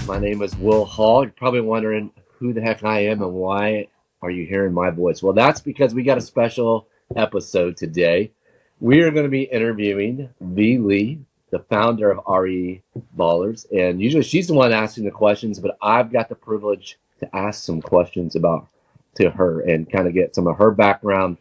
My name is Will Hall. You're probably wondering who the heck I am and why are you hearing my voice? Well, that's because we got a special episode today. We are going to be interviewing V. Lee, the founder of RE Ballers. And usually she's the one asking the questions, but I've got the privilege to ask some questions about to her and kind of get some of her background,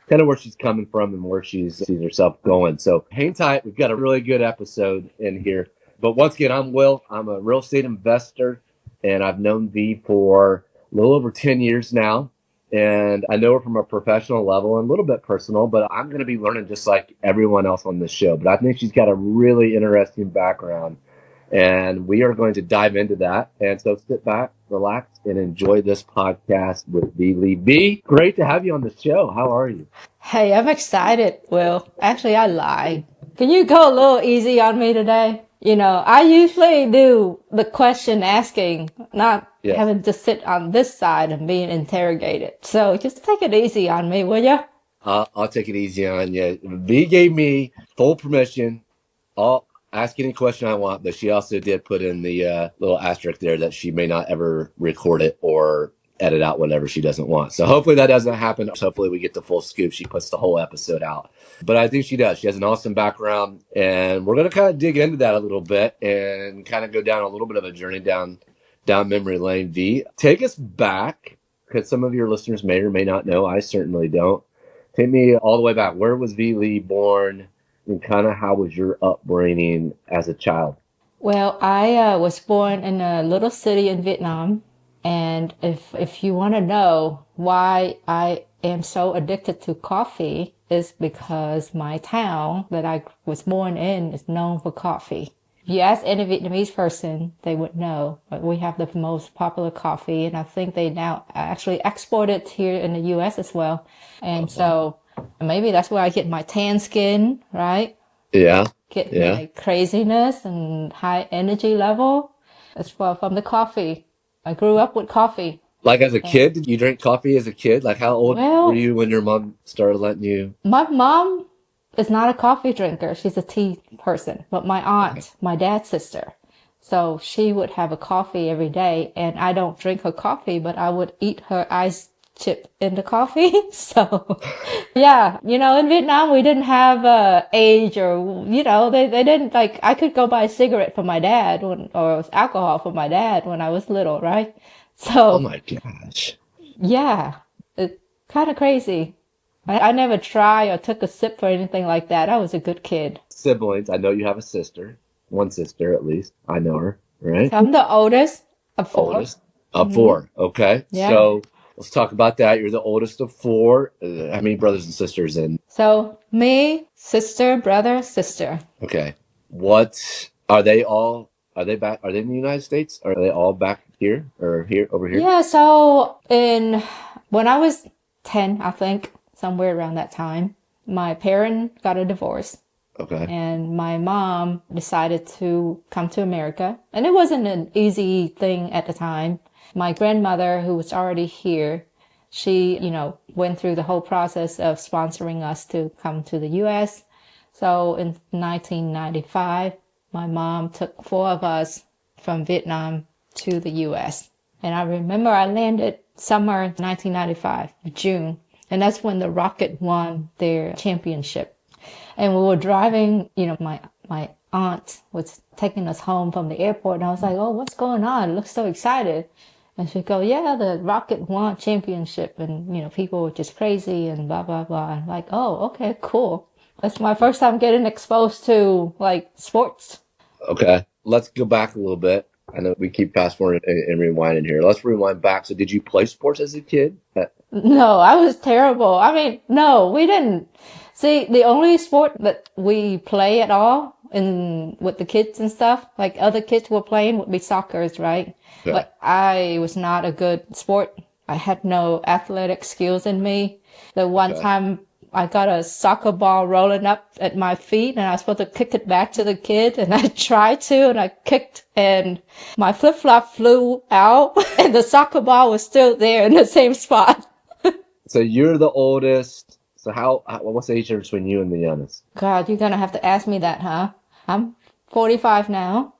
kind of where she's coming from and where she sees herself going. So hang tight. We've got a really good episode in here. But once again, I'm Will. I'm a real estate investor, and I've known V for a little over 10 years now. And I know her from a professional level and a little bit personal, but I'm going to be learning just like everyone else on this show. But I think she's got a really interesting background, and we are going to dive into that. And so sit back, relax, and enjoy this podcast with V. Lee. V, great to have you on the show. How are you? Hey, I'm excited, Will. Actually, I lied. Can you go a little easy on me today? I usually do the question asking, not Yes. having to sit on this side and being interrogated. So just take it easy on me, will you? I'll take it easy on you. V gave me full permission. I'll ask any question I want, but she also did put in the little asterisk there that she may not ever record it or edit out whatever she doesn't want. So hopefully that doesn't happen. Hopefully we get the full scoop. She puts the whole episode out. But I think she does. She has an awesome background, and we're going to kind of dig into that a little bit and kind of go down a little bit of a journey down memory lane. V, take us back because some of your listeners may or may not know. I certainly don't. Take me all the way back. Where was V. Lee born? And kind of how was your upbringing as a child? Well, I was born in a little city in Vietnam, and if you want to know why I am so addicted to coffee, is because my town that I was born in is known for coffee. If you ask any Vietnamese person, they would know. But we have the most popular coffee, and I think they now actually export it here in the U.S. as well. And so maybe that's where I get my tan skin, right? Yeah, Get yeah. my craziness and high energy level. It's from the coffee. I grew up with coffee. Like as a And, kid, did you drink coffee as a kid? Like how old were well, you when your mom started letting you? my mom is not a coffee drinker. She's a tea person. But my Okay. aunt, my dad's sister, so she would have a coffee every day. And I don't drink her coffee, but I would eat her ice chip in the coffee. So, yeah, in Vietnam, we didn't have age or, they didn't like, I could go buy a cigarette for my dad or alcohol for my dad when I was little, right? Oh So, my gosh. yeah, it's kind of crazy. I never tried or took a sip for anything like that. I was a good kid. Siblings. I know you have a sister, one sister at least. I know her, right? So I'm the oldest of four. Oldest of Hmm. four. Okay. Yeah. So let's talk about that. You're the oldest of four. How many brothers and sisters? And So me, sister, brother, sister. okay. What are they all? Are they back? Are they in the United States? Are they all back here or here over here? Yeah, so when I was 10, I think, somewhere around that time, my parent got a divorce Okay. and my mom decided to come to America. And it wasn't an easy thing at the time. My grandmother, who was already here, she, went through the whole process of sponsoring us to come to the US. So in 1995, my mom took four of us from Vietnam to the US. And I remember I landed summer 1995, June. And that's when the Rocket won their championship. And we were driving, my aunt was taking us home from the airport. And I was like, oh, what's going on? It looks so excited. And she'd go, yeah, the Rocket won championship. And, people were just crazy and blah, blah, blah. I'm like, oh, okay, cool. That's my first time getting exposed to like sports. Okay. Let's go back a little bit. I know we keep fast forwarding and rewinding here. Let's rewind back. So, did you play sports as a kid? No, I was terrible. I mean, no, we didn't. See, the only sport that we play at all in with the kids and stuff, like other kids were playing would be soccer's, right? Okay. But I was not a good sport. I had no athletic skills in me. The one Okay. time I got a soccer ball rolling up at my feet and I was supposed to kick it back to the kid and I tried to and I kicked and my flip-flop flew out and the soccer ball was still there in the same spot. So you're the oldest. So what's the age difference between you and the youngest? God, you're gonna have to ask me that, huh? I'm 45 now.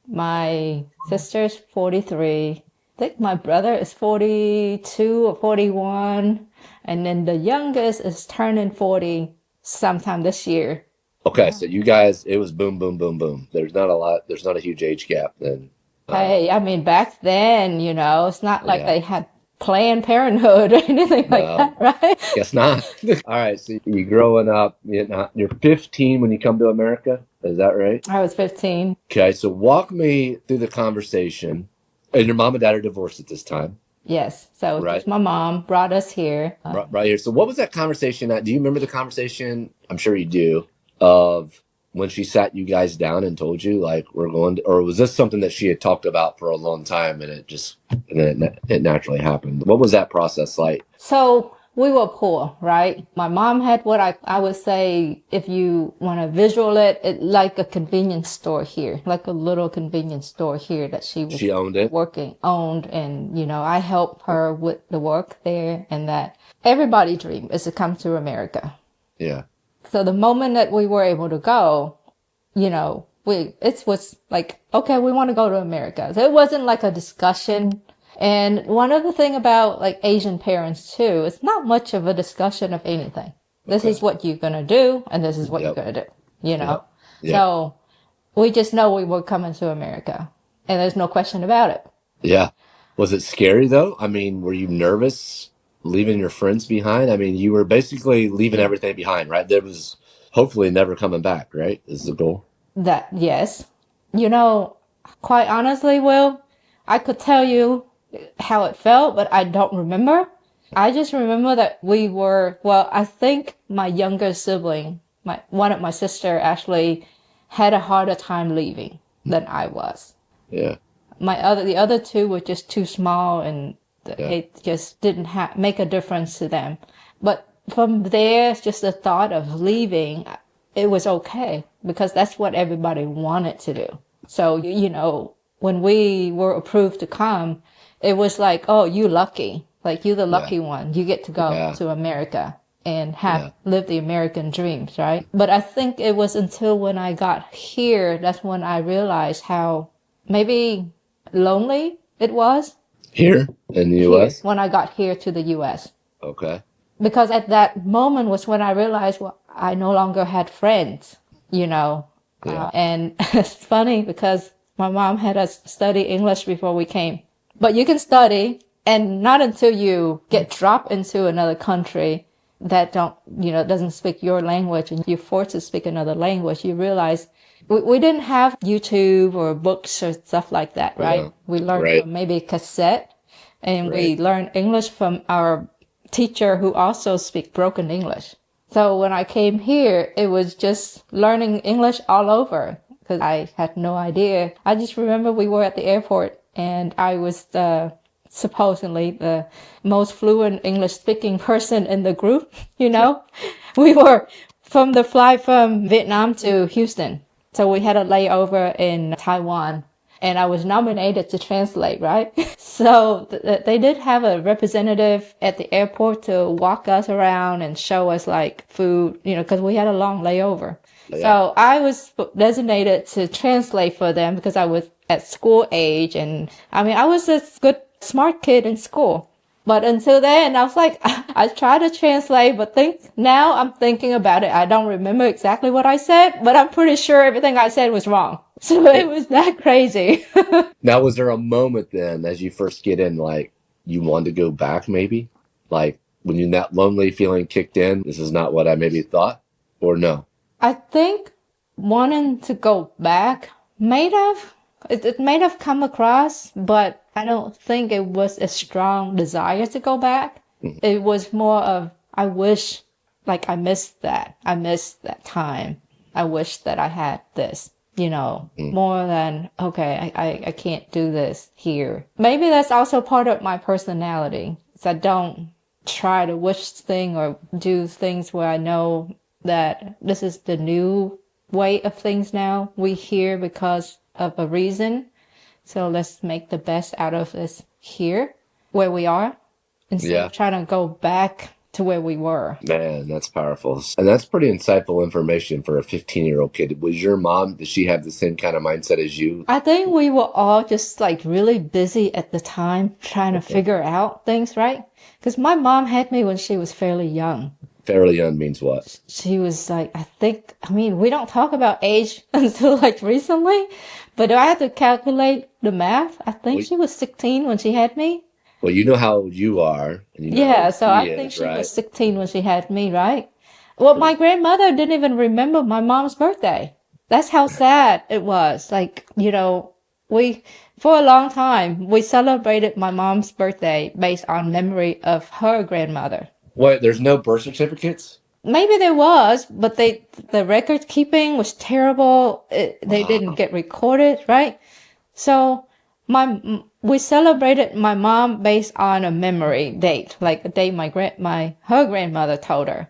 My sister's 43. I think my brother is 42 or 41. And then the youngest is turning 40 sometime this year. Okay, so you guys, it was boom, boom, boom, boom. There's not a huge age gap then. Hey, I mean, back then, it's not like Yeah, they had Planned Parenthood or anything like no, that, right? guess not. All right, so you growing up, you're 15 when you come to America. Is that right? I was 15. Okay, so walk me through the conversation. And your mom and dad are divorced at this time, Yes. So right? just my mom brought us here. Right here. So what was that conversation at? Do you remember the conversation? I'm sure you do. Of when she sat you guys down and told you like we're going to, or was this something that she had talked about for a long time and then it naturally happened? What was that process like? So we were poor, right? My mom had what I would say, if you want to visual it like a convenience store here, like a little convenience store here that she was She owned it. owned. And, I helped her with the work there, and that everybody's dream is to come to America. Yeah. So the moment that we were able to go, it was like, okay, we want to go to America. So it wasn't like a discussion. And one other thing about like Asian parents too, it's not much of a discussion of anything. This Okay. is what you're going to do, and this is what you're Yep. going to do, you know? Yep. Yep. So we just know we were coming to America, and there's no question about it. Yeah. Was it scary though? I mean, were you nervous leaving your friends behind? I mean, you were basically leaving everything behind, right? There was hopefully never coming back, right? Is the goal. That, yes. Quite honestly, Will, I could tell you how it felt, but I don't remember. I just remember that I think my younger sibling, one of my sister actually had a harder time leaving than I was. Yeah. The other two were just too small, and Yeah. it just didn't make a difference to them. But from there, just the thought of leaving, it was okay because that's what everybody wanted to do. So, when we were approved to come, it was like, oh, you lucky. Like, you're the lucky one. You get to go to America and live the American dreams, right? But I think it was until when I got here, that's when I realized how maybe lonely it was. Here in the Here, U.S. when I got here to the U.S. Okay. Because at that moment was when I realized, well, I no longer had friends, Yeah. and it's funny because my mom had us study English before we came. But you can study, and not until you get dropped into another country that doesn't speak your language, and you're forced to speak another language, you realize we didn't have YouTube or books or stuff like that, right? Yeah. We learned Right. from maybe cassette, and we Right. learned English from our teacher who also speak broken English. So when I came here, it was just learning English all over because I had no idea. I just remember we were at the airport, and I was supposedly the most fluent English speaking person in the group, We were from the flight from Vietnam to Houston. So we had a layover in Taiwan, and I was nominated to translate, right? So they did have a representative at the airport to walk us around and show us like food, because we had a long layover. Yeah. So I was designated to translate for them because I was at school age, and I was a good, smart kid in school. But until then, I was like, I tried to translate, but now I'm thinking about it. I don't remember exactly what I said, but I'm pretty sure everything I said was wrong. So it was that crazy. Now, was there a moment then, as you first get in, like you wanted to go back, maybe, like when that lonely feeling kicked in? This is not what I maybe thought, or no? I think wanting to go back it may have come across, but I don't think it was a strong desire to go back. It was more of, I wish, like I missed that. I missed that time. I wish that I had this, more than, okay, I can't do this here. Maybe that's also part of my personality. I don't try to wish things or do things where I know that this is the new way of things now. We here because of a reason. So let's make the best out of this here, where we are, instead of trying to go back to where we were. Man, that's powerful. And that's pretty insightful information for a 15-year-old kid. Was your mom, did she have the same kind of mindset as you? I think we were all just like really busy at the time trying to figure out things, right? Because my mom had me when she was fairly young. Fairly young means what? She was like, we don't talk about age until like recently, but I had to calculate the math. I think she was 16 when she had me. Well, you know how you are. And you know Yeah, how so I think she right? was 16 when she had me, right? Well, my grandmother didn't even remember my mom's birthday. That's how sad it was. Like, for a long time, we celebrated my mom's birthday based on memory of her grandmother. What? There's no birth certificates? Maybe there was, but the record keeping was terrible. They didn't get recorded, right? So we celebrated my mom based on a memory date, like a day her grandmother told her.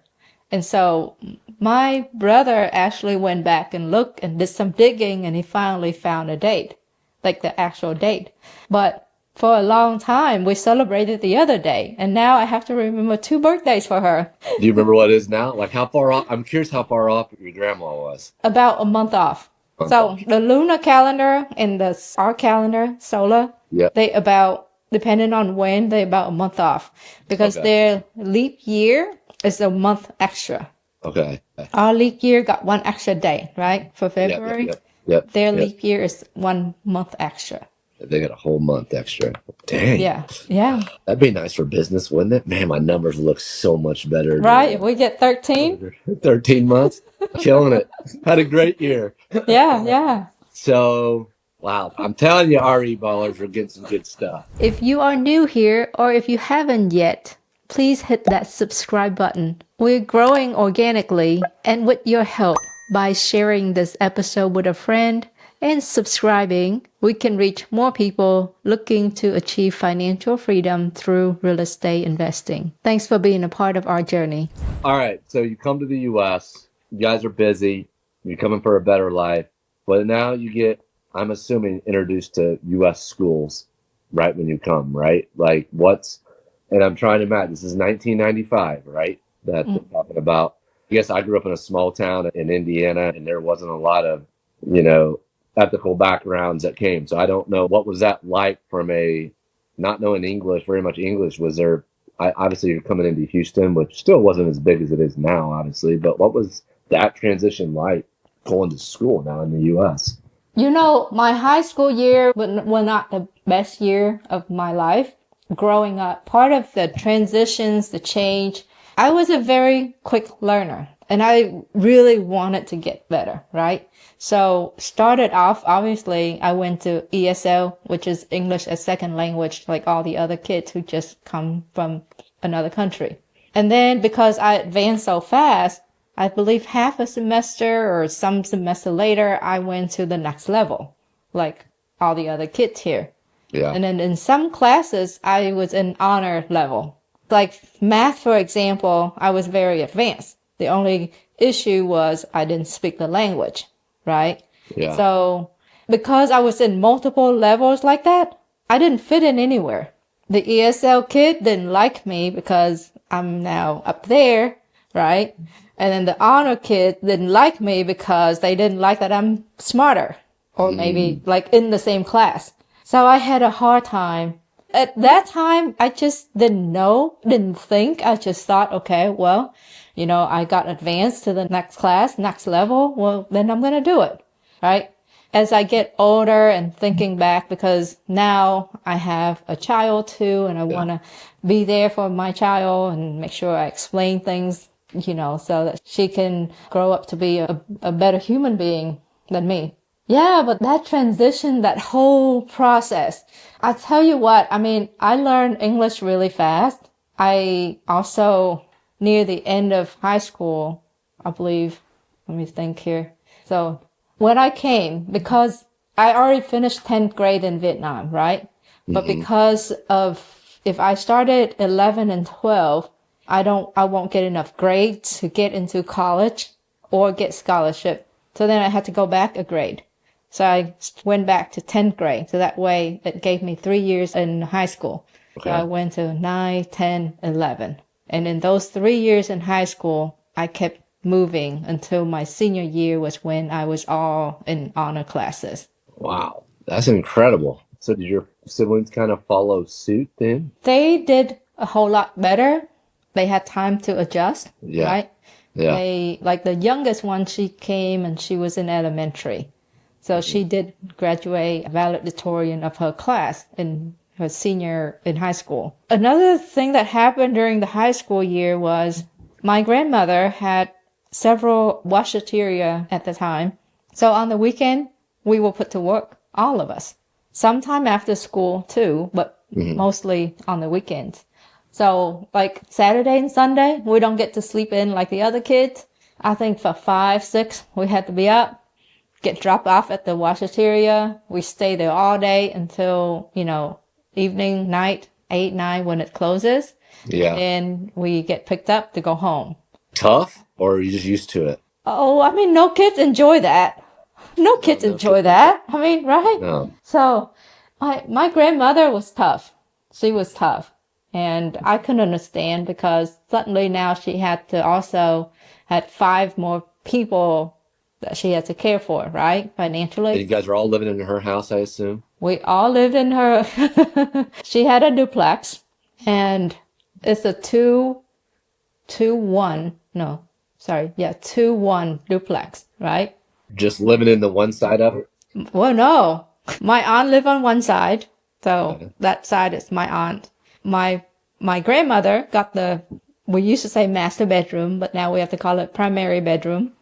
And so my brother actually went back and looked and did some digging, and he finally found a date, like the actual date. But for a long time, we celebrated the other day, and now I have to remember 2 birthdays for her. Do you remember what it is now? Like how far off? I'm curious how far off your grandma was. About a month off. So the lunar calendar and our calendar, solar, they about, depending on when, they about a month off. Because their leap year is a month extra. Okay. Our leap year got 1 extra day, right? For February. Yep. Their leap year is 1 month extra. They got a whole month extra. Dang. Yeah. That'd be nice for business, wouldn't it? Man, my numbers look so much better. Right? If we get 13. 13 months. Killing it. Had a great year. Yeah. So, wow. I'm telling you, RE ballers, we're getting some good stuff. If you are new here, or if you haven't yet, please hit that subscribe button. We're growing organically, and with your help, by sharing this episode with a friend and subscribing, we can reach more people looking to achieve financial freedom through real estate investing. Thanks for being a part of our journey. All right. So you come to the U.S. You guys are busy. You're coming for a better life. But now you get, I'm assuming, introduced to U.S. schools right when you come, right? Like and I'm trying to imagine, this is 1995, right? That they're talking about. I guess I grew up in a small town in Indiana, and there wasn't a lot of, ethical backgrounds that came. So I don't know, what was that like from not knowing English, very much English? Was there, obviously you're coming into Houston, which still wasn't as big as it is now, obviously, but what was that transition like going to school now in the U.S.? My high school year was not the best year of my life. Growing up, part of the transitions, the change, I was a very quick learner, and I really wanted to get better, right? So started off, obviously, I went to ESL, which is English as second language, like all the other kids who just come from another country. And then because I advanced so fast, I believe half a semester or some semester later, I went to the next level, like all the other kids here. Yeah. And then in some classes, I was in honor level. Like math, for example, I was very advanced. The only issue was I didn't speak the language, right? Yeah. So because I was in multiple levels like that, I didn't fit in anywhere. The ESL kid didn't like me because I'm now up there, right? And then the honor kid didn't like me because they didn't like that I'm smarter, or maybe like in the same class. So I had a hard time. At that time, I just didn't think. I just thought, okay, well, I got advanced to the next class, next level. Well, then I'm going to do it, right? As I get older and thinking back, because now I have a child too, and I want to be there for my child and make sure I explain things, so that she can grow up to be a better human being than me. Yeah, but that transition, that whole process, I tell you what, I learned English really fast. I also, near the end of high school, I believe, let me think here. So when I came, because I already finished 10th grade in Vietnam, right? But because of, if I started 11 and 12, I won't get enough grades to get into college or get scholarship. So then I had to go back a grade. So I went back to 10th grade. So that way it gave me 3 years in high school. Okay. So I went to 9, 10, 11. And in those 3 years in high school, I kept moving until my senior year was when I was all in honor classes. Wow. That's incredible. So did your siblings kind of follow suit then? They did a whole lot better. They had time to adjust, Yeah. right? Yeah. They, like the youngest one, she came and she was in elementary. So she did graduate valedictorian of her class in her senior in high school. Another thing that happened during the high school year was my grandmother had several washateria at the time. So on the weekend, we were put to work, all of us. Sometime after school too, but mostly on the weekends. So like Saturday and Sunday, we don't get to sleep in like the other kids. I think for 5, 6, we had to be up, get dropped off at the washateria. We stay there all day until, evening, night, 8, 9 when it closes. Yeah. And we get picked up to go home. Tough, or are you just used to it? Oh, I mean, no kids enjoy that. No kids enjoy that. I mean, right? No. So my grandmother was tough. She was tough. And I couldn't understand because suddenly now she had to also had 5 more people that she had to care for, right? And Financially. you guys were all living in her house, I assume? We all lived in her. She had a duplex and it's a 2-1 duplex, right? Just living in the one side of it? Well, no. My aunt lived on one side. So that side is my aunt. My grandmother got we used to say master bedroom, but now we have to call it primary bedroom.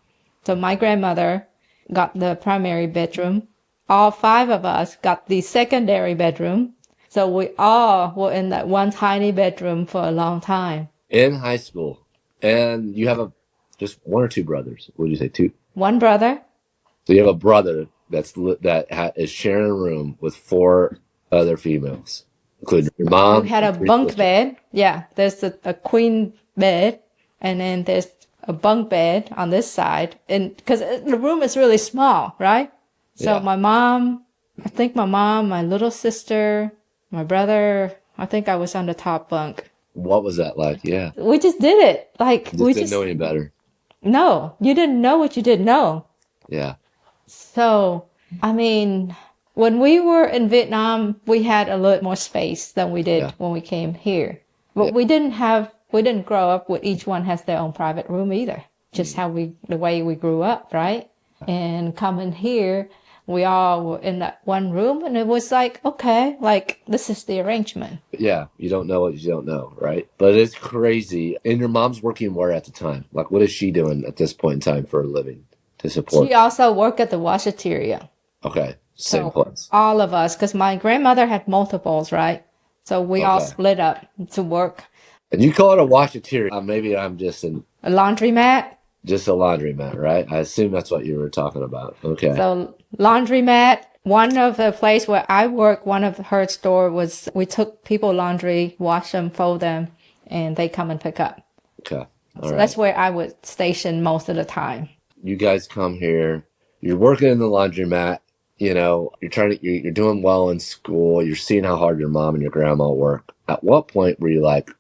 So my grandmother got the primary bedroom. All 5 of us got the secondary bedroom. So we all were in that one tiny bedroom for a long time. In high school. And you have just 1 or 2 brothers. What did you say, 2? 1 brother. So you have a brother is sharing a room with 4 other females, including your mom. We had a bunk bed. Yeah, there's a queen bed, and then there's a bunk bed on this side. And because the room is really small, right? So Yeah. my mom, my little sister, my brother, I think I was on the top bunk. What was that like? Yeah. We just did it. Like Just we didn't know any better. No, you didn't know what you didn't know. Yeah. So, I mean, when we were in Vietnam, we had a little more space than we did when we came here. But we didn't grow up with each one has their own private room either. Just the way we grew up, right? And coming here, we all were in that one room and it was like, okay, like this is the arrangement. Yeah. You don't know what you don't know, right? But it's crazy. And your mom's working where at the time? Like, what is she doing at this point in time for a living to support? She also worked at the washateria. Okay. Same place. All of us, because my grandmother had multiples, right? So we all split up to work. And you call it a washateria. Maybe I'm just a laundromat. Just a laundromat, right? I assume that's what you were talking about. Okay. So laundromat. One of the place where I work, one of her store was we took people laundry, wash them, fold them, and they come and pick up. Okay. All so right. That's where I would station most of the time. You guys come here. You're working in the laundromat. You're doing well in school. You're seeing how hard your mom and your grandma work. At what point were you like,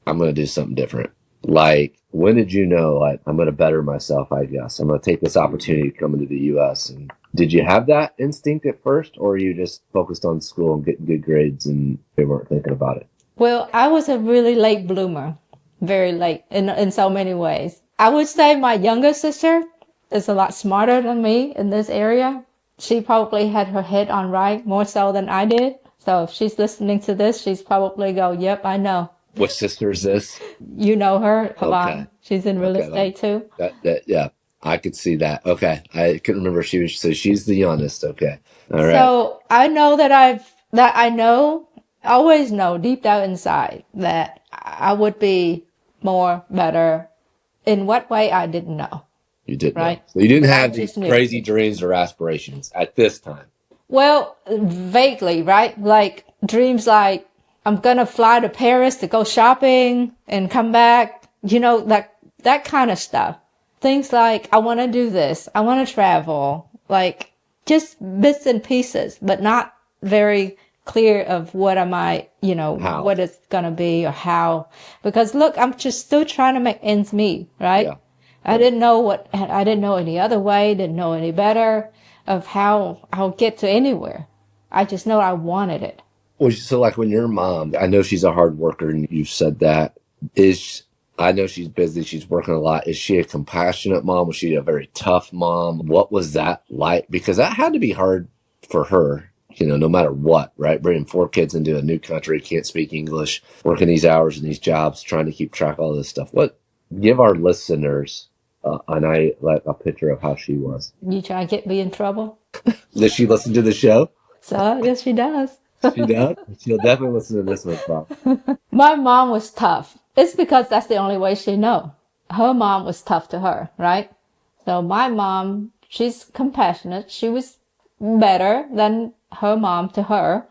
I'm going to do something different? Like, when did you know, like, I'm going to better myself, I guess? I'm going to take this opportunity to come into the U.S. And did you have that instinct at first, or you just focused on school and getting good grades and they weren't thinking about it? Well, I was a really late bloomer. Very late in so many ways. I would say my younger sister is a lot smarter than me in this area. She probably had her head on right more so than I did. So if she's listening to this, she's probably go, yep, I know. Which sister is this? You know her, Havana. Okay. She's in real estate too. Yeah, I could see that. Okay. I couldn't remember so she's the youngest. Okay. All right. So I know always know deep down inside that I would be better. In what way, I didn't know. You didn't, right? Know. So you didn't have these crazy dreams or aspirations at this time. Well, vaguely, right? Like dreams like I'm going to fly to Paris to go shopping and come back, that kind of stuff. Things like I want to do this. I want to travel, like just bits and pieces, but not very clear of what am I, How? what it's going to be or how. Because look, I'm just still trying to make ends meet, right? Yeah. I didn't know any other way, didn't know any better of how I'll get to anywhere. I just know I wanted it. Well, so like when your mom, I know she's a hard worker and you've said that, is, I know she's busy, she's working a lot. Is she a compassionate mom? Was she a very tough mom? What was that like? Because that had to be hard for her, no matter what, right? Bringing 4 kids into a new country, can't speak English, working these hours and these jobs, trying to keep track of all this stuff. Give our listeners like a picture of how she was. You trying to get me in trouble? Does she listen to the show? So, yes, she does. She does? She'll definitely listen to this one, Bob. My mom was tough. It's because that's the only way she know. Her mom was tough to her, right? So my mom, she's compassionate. She was better than her mom to her,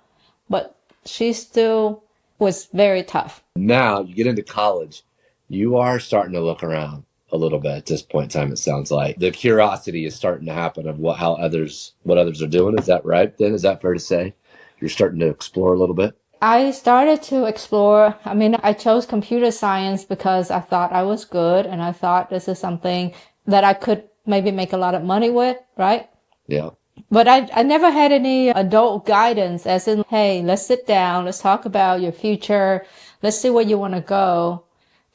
but she still was very tough. Now you get into college, you are starting to look around a little bit at this point in time. It sounds like the curiosity is starting to happen of what others are doing. Is that right? Then is that fair to say? You're starting to explore a little bit. I started to explore. I mean, I chose computer science because I thought I was good and I thought this is something that I could maybe make a lot of money with, right? Yeah. But I never had any adult guidance as in, hey, let's sit down, let's talk about your future, let's see where you want to go,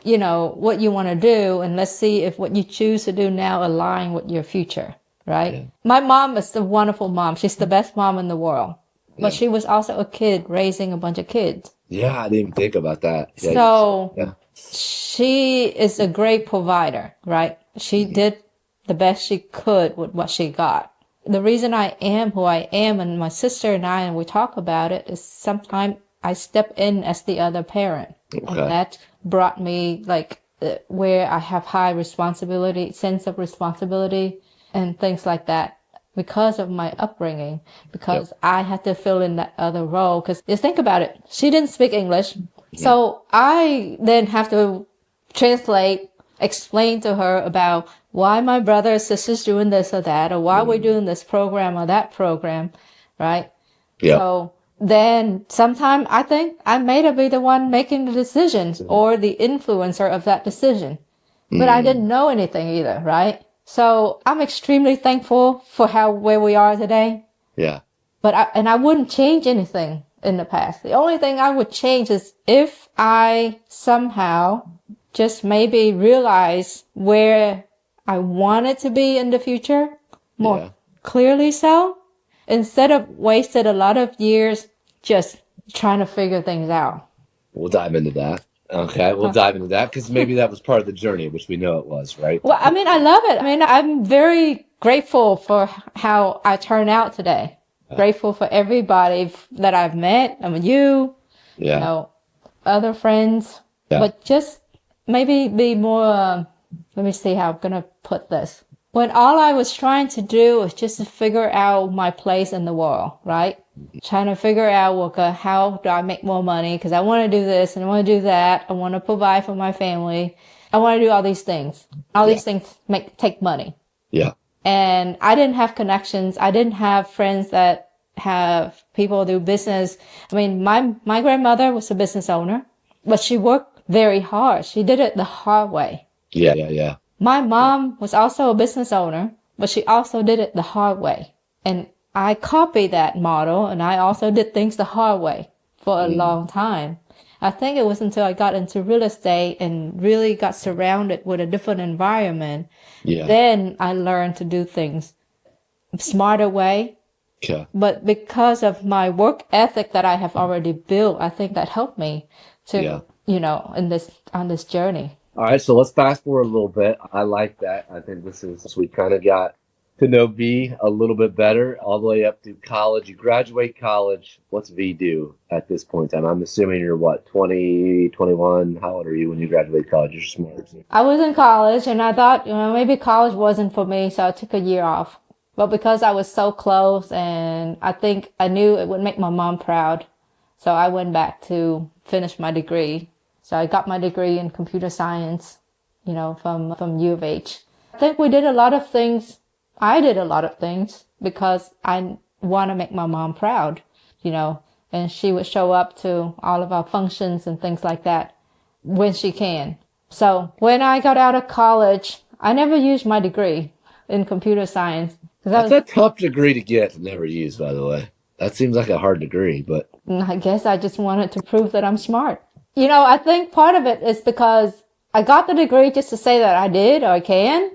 what you want to do, and let's see if what you choose to do now align with your future, right? Yeah. My mom is a wonderful mom. She's the best mom in the world. But she was also a kid raising a bunch of kids. Yeah, I didn't even think about that. Yeah, so she is a great provider, right? She did the best she could with what she got. The reason I am who I am, and my sister and we talk about it, is sometimes I step in as the other parent. Okay. And that brought me where I have high responsibility, sense of responsibility and things like that. Because of my upbringing, because I had to fill in that other role. Because just think about it. She didn't speak English. So I then have to translate, explain to her about why my brother or sister's doing this or that, or why we're doing this program or that program, right? Yeah. So then sometime I think I may be the one making the decisions or the influencer of that decision. But I didn't know anything either, right? So I'm extremely thankful for where we are today. Yeah. But I wouldn't change anything in the past. The only thing I would change is if I somehow just maybe realize where I wanted to be in the future more clearly so, instead of wasted a lot of years just trying to figure things out. We'll dive into that. Okay, we'll dive into that because maybe that was part of the journey, which we know it was, right? Well, I mean, I love it. I mean, I'm very grateful for how I turned out today. Grateful for everybody that I've met. I mean, other friends. Yeah. But just maybe be more, let me see how I'm going to put this. When all I was trying to do was just to figure out my place in the world, right? Trying to figure out, how do I make more money? Because I want to do this and I want to do that. I want to provide for my family. I want to do all these things. All these things take money. Yeah. And I didn't have connections. I didn't have friends that have people do business. I mean, my grandmother was a business owner, but she worked very hard. She did it the hard way. Yeah. My mom was also a business owner, but she also did it the hard way. And I copied that model, and I also did things the hard way for a long time. I think it was until I got into real estate and really got surrounded with a different environment. Yeah. Then I learned to do things smarter way. Yeah. But because of my work ethic that I have already built, I think that helped me to, on this journey. All right, so let's fast forward a little bit. I like that. I think we kind of got to know V a little bit better, all the way up to college. You graduate college. What's V do at this point in time? I'm assuming you're 20, 21. How old are you when you graduate college? You're smart. I was in college, and I thought, maybe college wasn't for me, so I took a year off. But because I was so close, and I think I knew it would make my mom proud, so I went back to finish my degree. So I got my degree in computer science, from U of H. I think we did a lot of things. I did a lot of things because I want to make my mom proud, and she would show up to all of our functions and things like that when she can. So when I got out of college, I never used my degree in computer science. That's a tough degree to get and never use, by the way. That seems like a hard degree, but I guess I just wanted to prove that I'm smart. You know, I think part of it is because I got the degree just to say that I did or I can,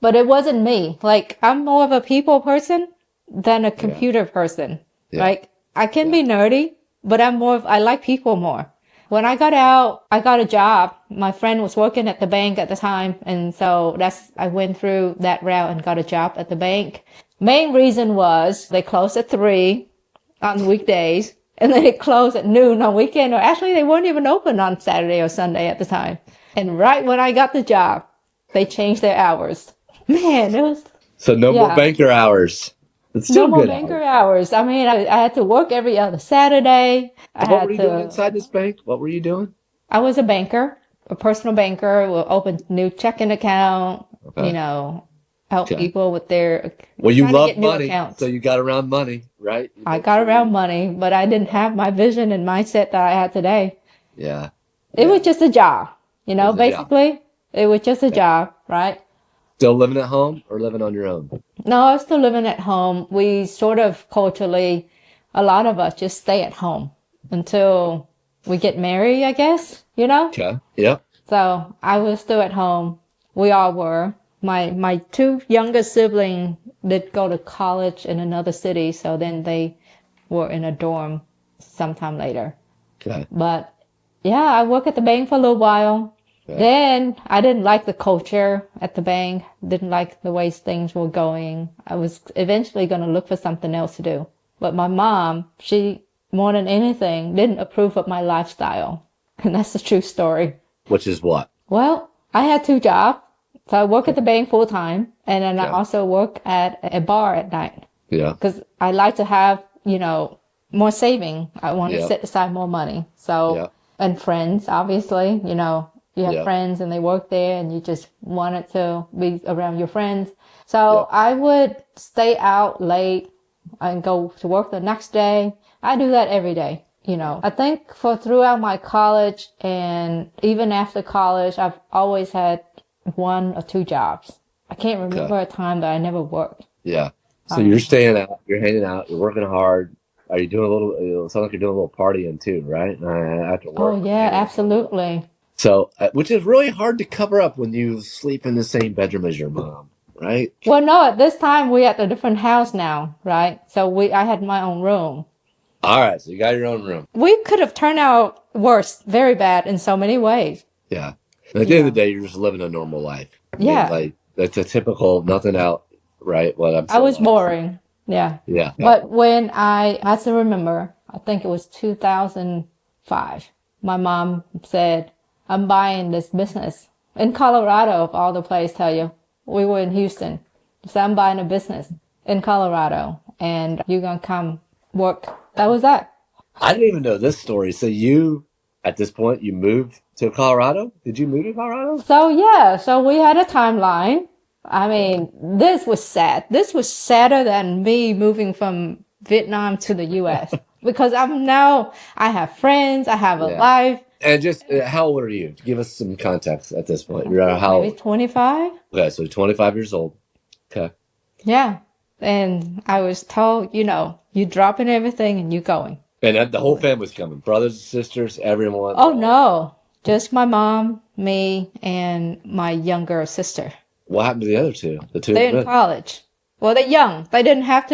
but it wasn't me. Like, I'm more of a people person than a computer person. Yeah. Like, I can be nerdy, but I like people more. When I got out, I got a job. My friend was working at the bank at the time. And so I went through that route and got a job at the bank. Main reason was they closed at 3 on weekdays, and then it closed at noon on weekend. Or actually, they weren't even open on Saturday or Sunday at the time. And right when I got the job, they changed their hours. Man, it was... So no more banker hours. It's still no more good banker hours. I mean, I had to work every other Saturday. What were you doing inside this bank? What were you doing? I was a banker, a personal banker. We'll open new checking account, you know, help people with their... Well, you love money, so you got around money, right? I got around money, but I didn't have my vision and mindset that I had today. Yeah. It was just a job, you know, basically. It was just a job, right? Still living at home or living on your own? No, I was still living at home. We sort of culturally, a lot of us just stay at home until we get married, I guess, you know? Okay. Yep. So I was still at home. We all were. My 2 younger siblings did go to college in another city, so then they were in a dorm sometime later. Okay. But yeah, I worked at the bank for a little while. Okay. Then I didn't like the culture at the bank, didn't like the way things were going. I was eventually going to look for something else to do. But my mom, she, more than anything, didn't approve of my lifestyle. And that's the true story. Which is what? Well, I had 2 jobs. So I work at the bank full time, and then I also work at a bar at night. Yeah. Because I like to have, you know, more saving. I want to set aside more money. So, and friends, obviously, you know, you have friends and they work there and you just wanted to be around your friends. So I would stay out late and go to work the next day. I do that every day. You know, I think throughout my college and even after college, I've always had 1 or 2 jobs. I can't remember a time that I never worked. Yeah. So you're staying out, you're hanging out, you're working hard. Are you doing it sounds like you're doing a little partying too, right? After work. Oh, yeah, absolutely. So, which is really hard to cover up when you sleep in the same bedroom as your mom, right? Well, no, at this time we're at a different house now, right? So I had my own room. All right, so you got your own room. We could have turned out worse, very bad in so many ways. Yeah. At the end of the day, you're just living a normal life. I mean, like, that's a typical nothing out, right? I was boring. Yeah. Yeah. But when I have to remember, I think it was 2005, my mom said, I'm buying this business in Colorado, of all the places, tell you. We were in Houston. So I'm buying a business in Colorado and you're going to come work. That was that. I didn't even know this story. So at this point, you moved to Colorado? Did you move to Colorado? So we had a timeline. I mean, this was sad. This was sadder than me moving from Vietnam to the U.S. because I have friends, I have a life. And just, how old are you? Give us some context at this point. You're maybe 25. Okay, so 25 years old. Okay. Yeah. And I was told, you're dropping everything and you're going. And the whole family's coming. Brothers and sisters, everyone. Oh, no. Just my mom, me, and my younger sister. What happened to the other 2? They're in college. Well, they're young. They didn't have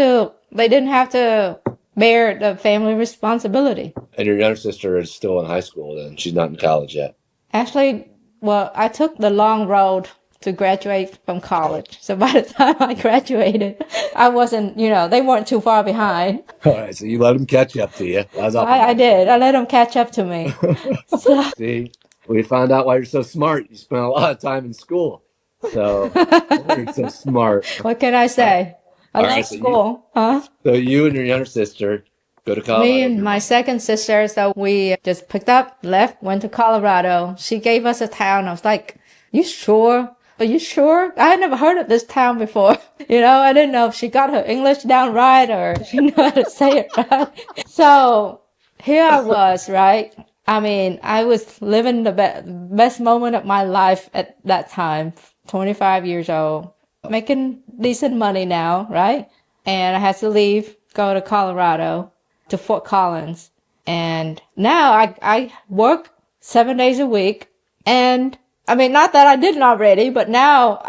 to bear the family responsibility. And your younger sister is still in high school then. She's not in college yet. Actually, well, I took the long road to graduate from college. So by the time I graduated, I wasn't, they weren't too far behind. All right. So you let them catch up to you. I did. I let them catch up to me. See, we found out why you're so smart. You spent a lot of time in school. So you're so smart. What can I say? I love school. So you and your younger sister go to Colorado. Me and my second sister, so we just picked up, left, went to Colorado. She gave us a town. I was like, you sure? Are you sure? I had never heard of this town before. I didn't know if she got her English down right or she knew how to say it right. So here I was, right? I mean, I was living the best moment of my life at that time, 25 years old, making decent money now, right? And I had to leave, go to Colorado, to Fort Collins. And now I work 7 days a week. And I mean, not that I didn't already, but now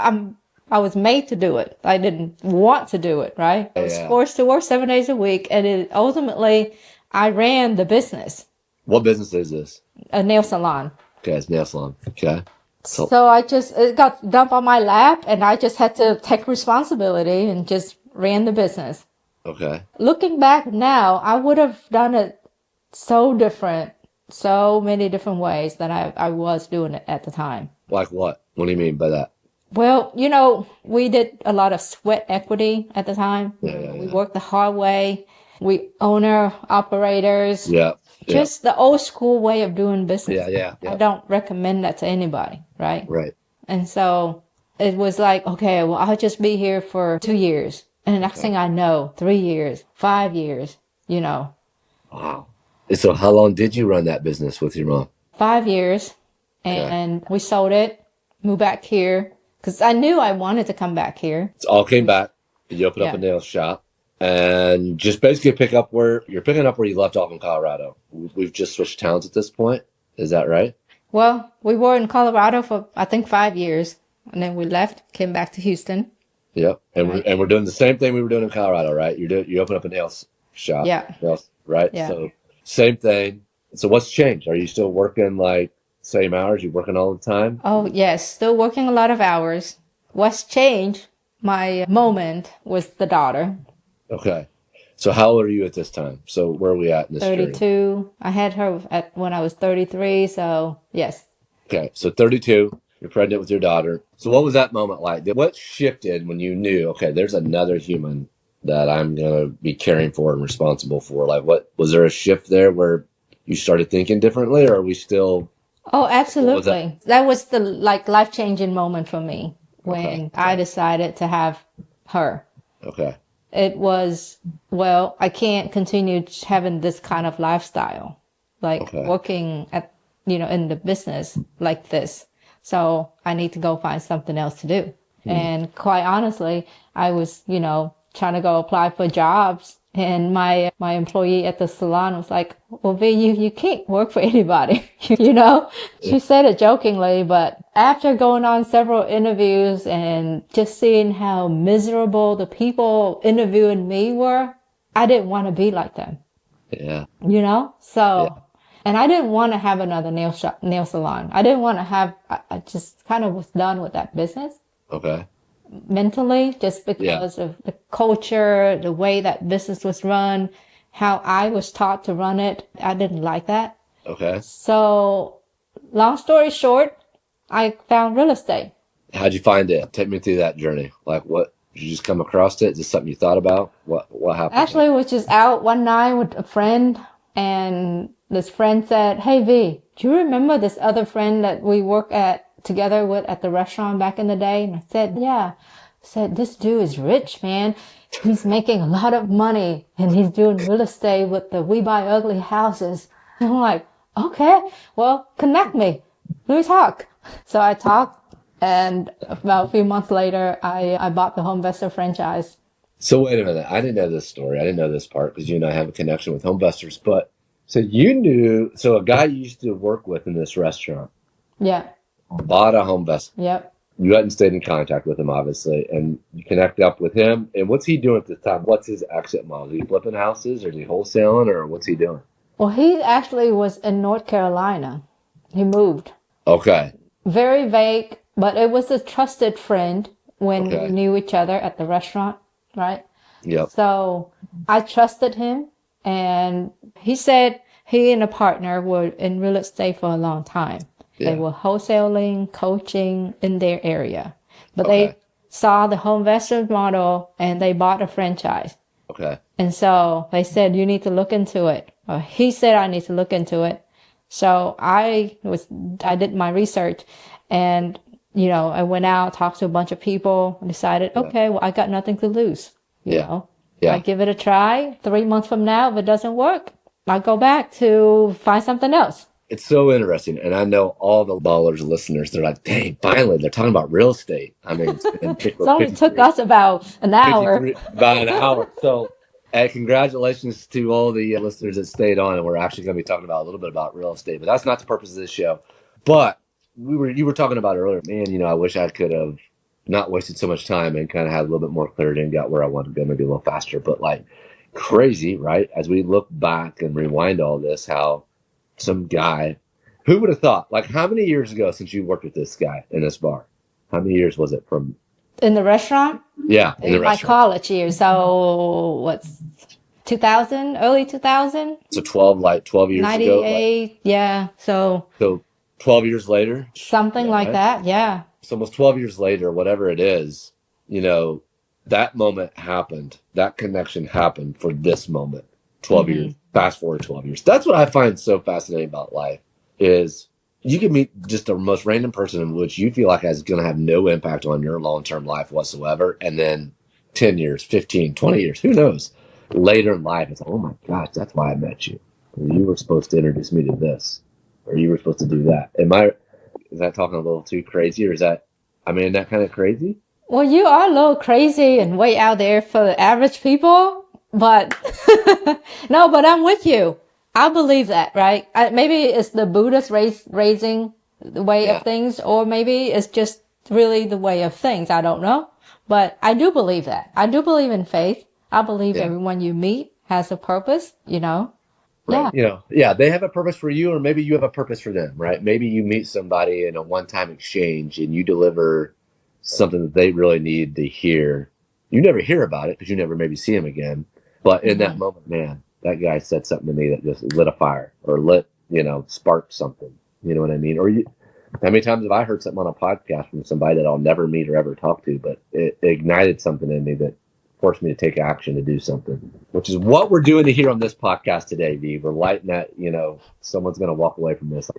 I was made to do it. I didn't want to do it, right? I was forced to work 7 days a week. And ultimately, I ran the business. What business is this? A nail salon. Okay, it's nail salon. Okay. So it got dumped on my lap, and I just had to take responsibility and just ran the business. Okay. Looking back now, I would have done it so different, so many different ways than I was doing it at the time. Like what? What do you mean by that? Well, we did a lot of sweat equity at the time. We worked the hard way. We owner operators. Yeah. Just the old school way of doing business. Yeah. I don't recommend that to anybody, right? Right. And so it was like, okay, well, I'll just be here for 2 years. And the next thing I know, 3 years, 5 years, Wow. So how long did you run that business with your mom? 5 years. And we sold it, moved back here. Because I knew I wanted to come back here. It all came back. You opened up a nail shop. And just basically picking up where you left off in Colorado. We've just switched towns at this point. Is that right? Well, we were in Colorado for, I think, 5 years. And then we left, came back to Houston. Yep. And we're doing the same thing we were doing in Colorado, right? You open up a nail shop. Yeah. Right? Yeah. So same thing. So what's changed? Are you still working like same hours? You working all the time? Oh, yes. Still working a lot of hours. What's changed, my moment, was the daughter. Okay. So how old are you at this time? So where are we at in this 32. journey? I had her when I was 33, so yes. Okay. So 32, you're pregnant with your daughter. So what was that moment like? What shifted when you knew, okay, there's another human that I'm going to be caring for and responsible for? Like, what was there a shift there where you started thinking differently, or are we still? Oh, absolutely. That was the life-changing moment for me when I decided to have her. Okay. It was, well, I can't continue having this kind of lifestyle, working at, in the business like this. So I need to go find something else to do. And quite honestly, I was, trying to go apply for jobs. And my employee at the salon was like, well, V, you can't work for anybody, She said it jokingly, but after going on several interviews and just seeing how miserable the people interviewing me were, I didn't want to be like them. Yeah. So, and I didn't want to have another nail salon. I didn't want to I just kind of was done with that business. Okay. Mentally, just because of the culture, the way that business was run, how I was taught to run it. I didn't like that. Okay. So, long story short, I found real estate. How'd you find it? Take me through that journey. Like, what did you just come across it? Is this something you thought about? What happened? Actually, I was just out one night with a friend, and this friend said, "Hey V, do you remember this other friend that we work together with at the restaurant back in the day?" And I said, "Yeah." I said, "This dude is rich, man. He's making a lot of money, and he's doing real estate with the We Buy Ugly houses." And I'm like, "Okay, well, connect me. Let me talk." So I talked, and about a few months later, I bought the HomeVestor franchise. So wait a minute. I didn't know this story. I didn't know this part because you and I have a connection with HomeVestors. But so a guy you used to work with in this restaurant. Yeah. Bought a HomeVestor. Yep. You hadn't stayed in contact with him, obviously, and you connect up with him. And what's he doing at this time? What's his exit model? Is he flipping houses, or is he wholesaling, or what's he doing? Well, he actually was in North Carolina. He moved. Okay. Very vague, but it was a trusted friend when we knew each other at the restaurant, right? Yep. So I trusted him, and he said he and a partner were in real estate for a long time. Yeah. They were wholesaling, coaching in their area. But they saw the HomeVestor model, and they bought a franchise. Okay. And so they said, you need to look into it. Or he said, I need to look into it. So I did my research, and, I went out, talked to a bunch of people, and decided, okay, well, I got nothing to lose. You know, I give it a try. 3 months from now, if it doesn't work, I go back to find something else. It's so interesting. And I know all the ballers listeners, they're like, dang, finally, they're talking about real estate. I mean, it's been It only took us about an hour. about an hour. So, congratulations to all the listeners that stayed on. And we're actually going to be talking about a little bit about real estate, but that's not the purpose of this show. But you were talking about earlier, man, I wish I could have not wasted so much time and kind of had a little bit more clarity and got where I wanted to go, maybe a little faster. But like crazy, right? As we look back and rewind all this, how some guy, who would have thought, like how many years ago since you worked with this guy in this bar? How many years was it from? In the restaurant? Yeah, in my college years. So what's 2000, early 2000? So 12 years 98, ago? 98, yeah. So 12 years later? Something like that, yeah. So almost 12 years later, whatever it is, that moment happened. That connection happened for this moment. 12 years. Fast forward 12 years. That's what I find so fascinating about life is you can meet just the most random person in which you feel like is going to have no impact on your long-term life whatsoever. And then 10 years, 15, 20 years, who knows? Later in life, it's like, oh my gosh, that's why I met you. You were supposed to introduce me to this, or you were supposed to do that. Is that talking a little too crazy, or isn't that kind of crazy? Well, you are a little crazy and way out there for the average people, but no, but I'm with you. I believe that, right? Maybe it's the Buddhist raising the way of things, or maybe it's just really the way of things. I don't know. But I do believe that. I do believe in faith. I believe everyone you meet has a purpose, Right. Yeah. They have a purpose for you, or maybe you have a purpose for them, right? Maybe you meet somebody in a one-time exchange and you deliver something that they really need to hear. You never hear about it because you never maybe see them again. But in that moment, man, that guy said something to me that just lit a fire or sparked something. You know what I mean? How many times have I heard something on a podcast from somebody that I'll never meet or ever talk to, but it ignited something in me that forced me to take action to do something, which is what we're doing here on this podcast today, V. We're lighting that, someone's going to walk away from this.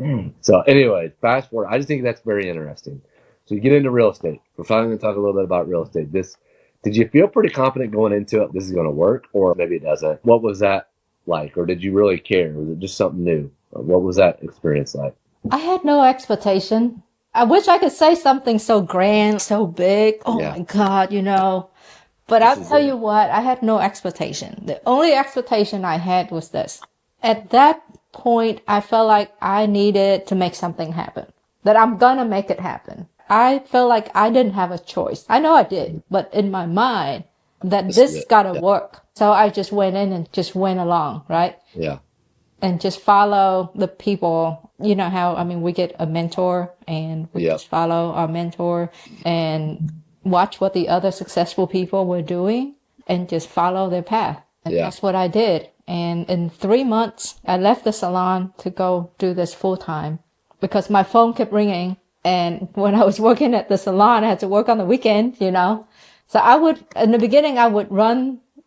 So anyway, fast forward. I just think that's very interesting. So you get into real estate. We're finally going to talk a little bit about real estate. Did you feel pretty confident going into it? This is going to work, or maybe it doesn't. What was that like? Or did you really care? Was it just something new? What was that experience like? I had no expectation. I wish I could say something so grand, so big. Oh my God, But I'll tell you what, I had no expectation. The only expectation I had was this. At that point, I felt like I needed to make something happen. That I'm gonna make it happen. I felt like I didn't have a choice. I know I did, but in my mind, that this gotta work. So I just went in and just went along, right? Yeah. And just follow the people. You know how, we get a mentor and we just follow our mentor and watch what the other successful people were doing and just follow their path. And that's what I did. And in 3 months, I left the salon to go do this full time because my phone kept ringing. And when I was working at the salon, I had to work on the weekend, So in the beginning, I would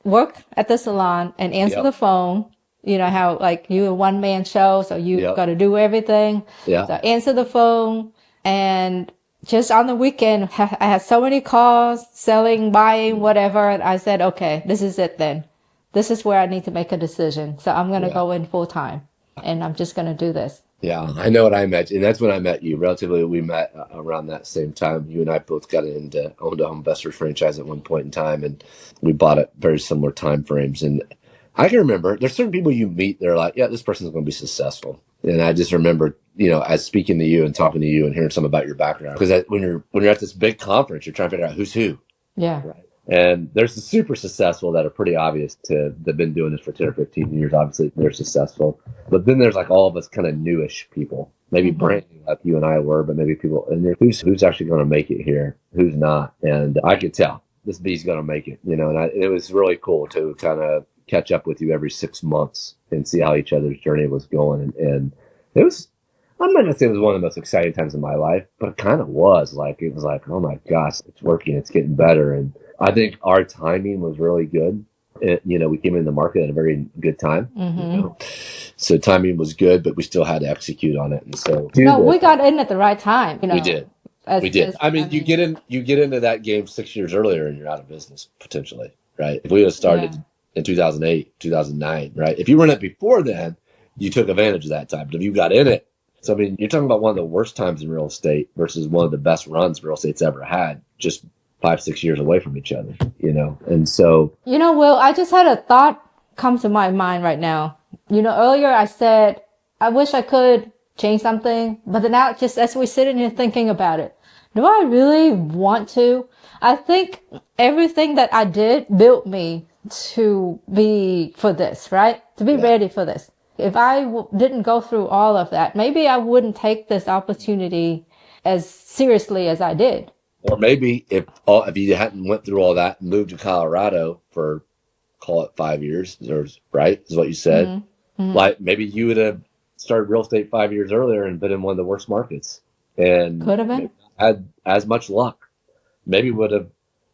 work at the salon and answer the phone. You know how like you a one-man show, so you got to do everything. Yeah. So I answer the phone, and just on the weekend, I had so many calls, selling, buying, whatever. I said, okay, this is it then. This is where I need to make a decision. So I'm going to go in full time, and I'm just going to do this. Yeah, I know what I met. And that's when I met you. We met around that same time. You and I both owned a home investor franchise at one point in time, and we bought at very similar time frames. And I can remember there's certain people you meet, they're like, yeah, this person's going to be successful. And I just remember, as speaking to you and talking to you and hearing some about your background, because when you're at this big conference, you're trying to figure out who's who. Yeah. Right. And there's the super successful that are pretty obvious they've been doing this for 10 or 15 years. Obviously, they're successful. But then there's like all of us kind of newish people, maybe brand new like you and I were, but maybe people, and who's actually going to make it here, who's not. And I could tell this B's going to make it, and it was really cool to kind of catch up with you every 6 months and see how each other's journey was going. And it was, I'm not going to say it was one of the most exciting times of my life, but it kind of was. It was like, oh my gosh, it's working, it's getting better. And I think our timing was really good. We came in the market at a very good time. So timing was good, but we still had to execute on it. And so we got in at the right time. We did. You get into that game 6 years earlier and you're out of business potentially, right? If we had started in 2008, 2009, right? If you were in it before then, you took advantage of that time. But if you got in it, so I mean, you're talking about one of the worst times in real estate versus one of the best runs real estate's ever had, just 5, 6 years away from each other, And so, Will, I just had a thought come to my mind right now. Earlier I said, I wish I could change something, but then now just as we're sitting here thinking about it, do I really want to? I think everything that I did built me to be for this, right? To be ready for this. If I didn't go through all of that, maybe I wouldn't take this opportunity as seriously as I did. or maybe if you hadn't went through all that and moved to Colorado for, call it 5 years, right? Is what you said. Mm-hmm. Like maybe you would have started real estate 5 years earlier and been in one of the worst markets and could have been had as much luck. Maybe would have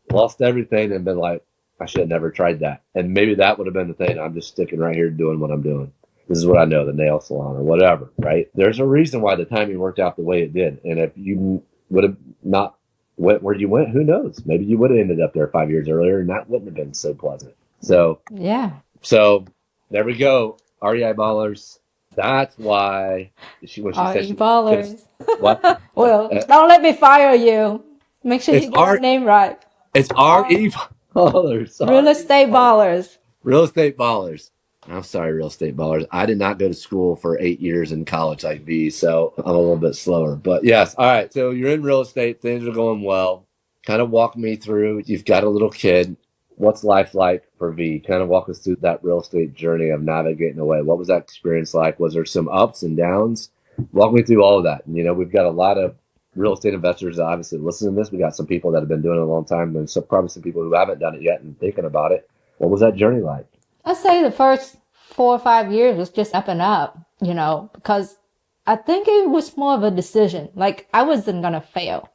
lost everything and been like, I should have never tried that. And maybe that would have been the thing. I'm just sticking right here doing what I'm doing. This is what I know, the nail salon or whatever, right? There's a reason why the timing worked out the way it did. And if you would have not went where you went, who knows? Maybe you would have ended up there 5 years earlier and that wouldn't have been so pleasant. So, yeah. So there we go. REI Ballers. That's why when she said Ballers. What? Well, don't let me fire you. Make sure you get our name right. It's RE Ballers. Sorry. Real estate ballers. Real estate ballers. I'm sorry, real estate ballers. I did not go to school for 8 years in college like V, so I'm a little bit slower. But yes, all right. So you're in real estate. Things are going well. Kind of walk me through. You've got a little kid. What's life like for V? Kind of walk us through that real estate journey of navigating away. What was that experience like? Was there some ups and downs? Walk me through all of that. And, we've got a lot of real estate investors that obviously listen to this. We got some people that have been doing it a long time, and probably some people who haven't done it yet and thinking about it. What was that journey like? I'd say the first 4 or 5 years was just up and up, because I think it was more of a decision. Like I wasn't going to fail,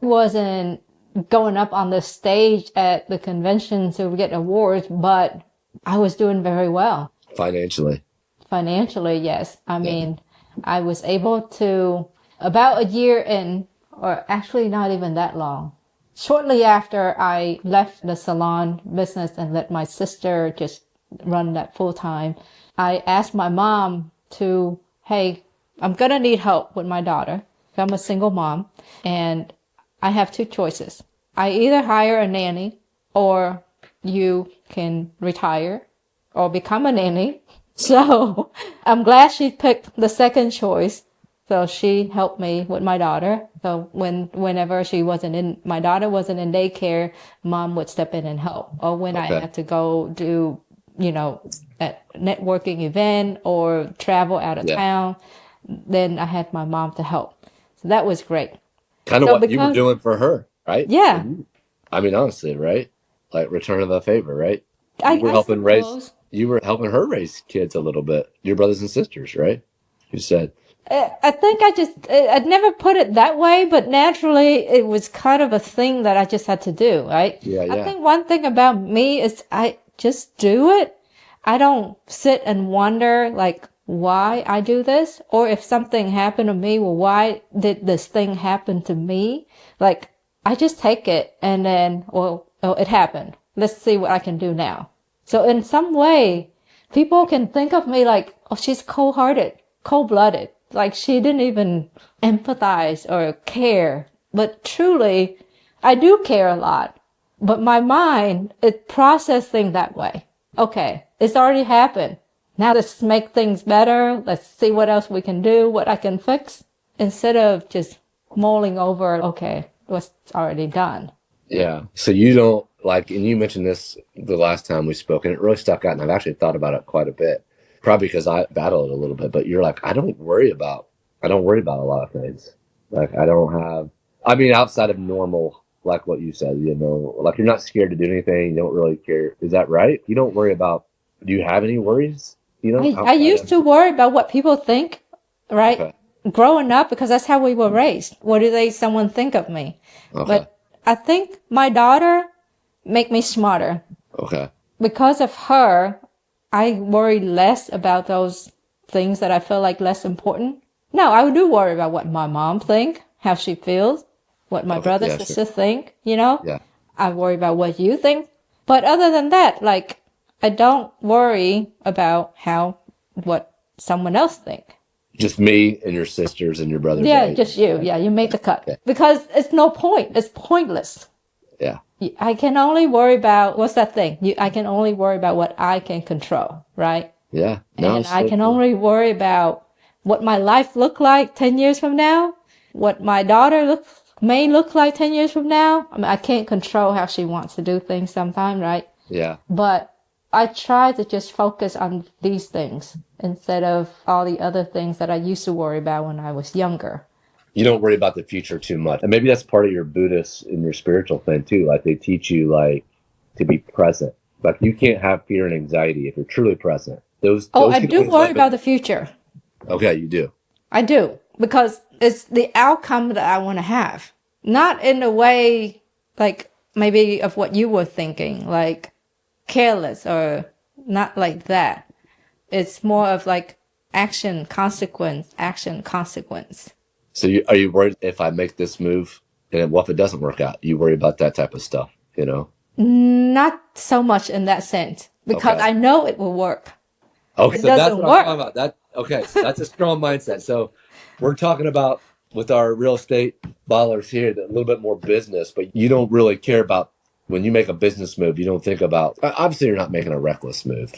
wasn't going up on the stage at the convention to get awards, but I was doing very well. Financially, yes. I mean, I was able to, about a year in, or actually not even that long, shortly after I left the salon business and let my sister just run that full time, I asked my mom to, hey, I'm going to need help with my daughter. I'm a single mom and I have 2 choices. I either hire a nanny or you can retire or become a nanny. So I'm glad she picked the second choice. So she helped me with my daughter. So whenever my daughter wasn't in daycare, mom would step in and help. Or when I had to go do, a networking event or travel out of town, then I had my mom to help. So that was great. Kind of what you were doing for her, right? Yeah. I mean, honestly, right? Like return of a favor, right? You were helping her raise kids a little bit. Your brothers and sisters, right? You said. I think I'd never put it that way, but naturally it was kind of a thing that I just had to do, right? Yeah. I think one thing about me is I just do it. I don't sit and wonder like why I do this, or if something happened to me, well, why did this thing happen to me? Like I just take it and then, it happened. Let's see what I can do now. So in some way, people can think of me like, oh, she's cold-hearted, cold-blooded. Like she didn't even empathize or care. But truly, I do care a lot. But my mind, it processed things that way. Okay, it's already happened. Now let's make things better. Let's see what else we can do, what I can fix. Instead of just mulling over, okay, what's already done. Yeah. So you don't and you mentioned this the last time we spoke, and it really stuck out, and I've actually thought about it quite a bit. Probably because I battle it a little bit, but you're like, I don't worry about a lot of things. Like outside of normal, like what you said, like you're not scared to do anything. You don't really care. Is that right? You don't worry about, do you have any worries? I used to worry about what people think, right? Okay. Growing up, because that's how we were raised. What do someone think of me? Okay. But I think my daughter make me smarter. Okay. Because of her, I worry less about those things that I feel like less important. No, I do worry about what my mom think, how she feels, what my brothers and sisters think, Yeah. I worry about what you think. But other than that, like, I don't worry about what someone else think. Just me and your sisters and your brothers, Yeah, right? just you. Yeah, you make the cut. Okay. Because it's no point. It's pointless. Yeah. I can only worry about, what's that thing? I can only worry about what I can control, right? Yeah. No, And I can only worry about what my life look like 10 years from now, what my daughter may look like 10 years from now. I mean, I can't control how she wants to do things sometimes, right? Yeah. But I try to just focus on these things instead of all the other things that I used to worry about when I was younger. You don't worry about the future too much. And maybe that's part of your Buddhist and your spiritual thing too. Like they teach you like to be present. Like you can't have fear and anxiety if you're truly present. Those I can do always worry about the future. Okay, you do. I do. Because it's the outcome that I want to have. Not in a way like maybe of what you were thinking, like careless or not like that. It's more of like action, consequence. So are you worried if I make this move and what if it doesn't work out? You worry about that type of stuff, you know? Not so much in that sense, because Okay. I know it will work. Okay, It so that's doesn't what I'm work. talking about. So that's a strong mindset. So we're talking about with our real estate ballers here, a little bit more business, but you don't really care about when you make a business move. You don't think about, obviously you're not making a reckless move,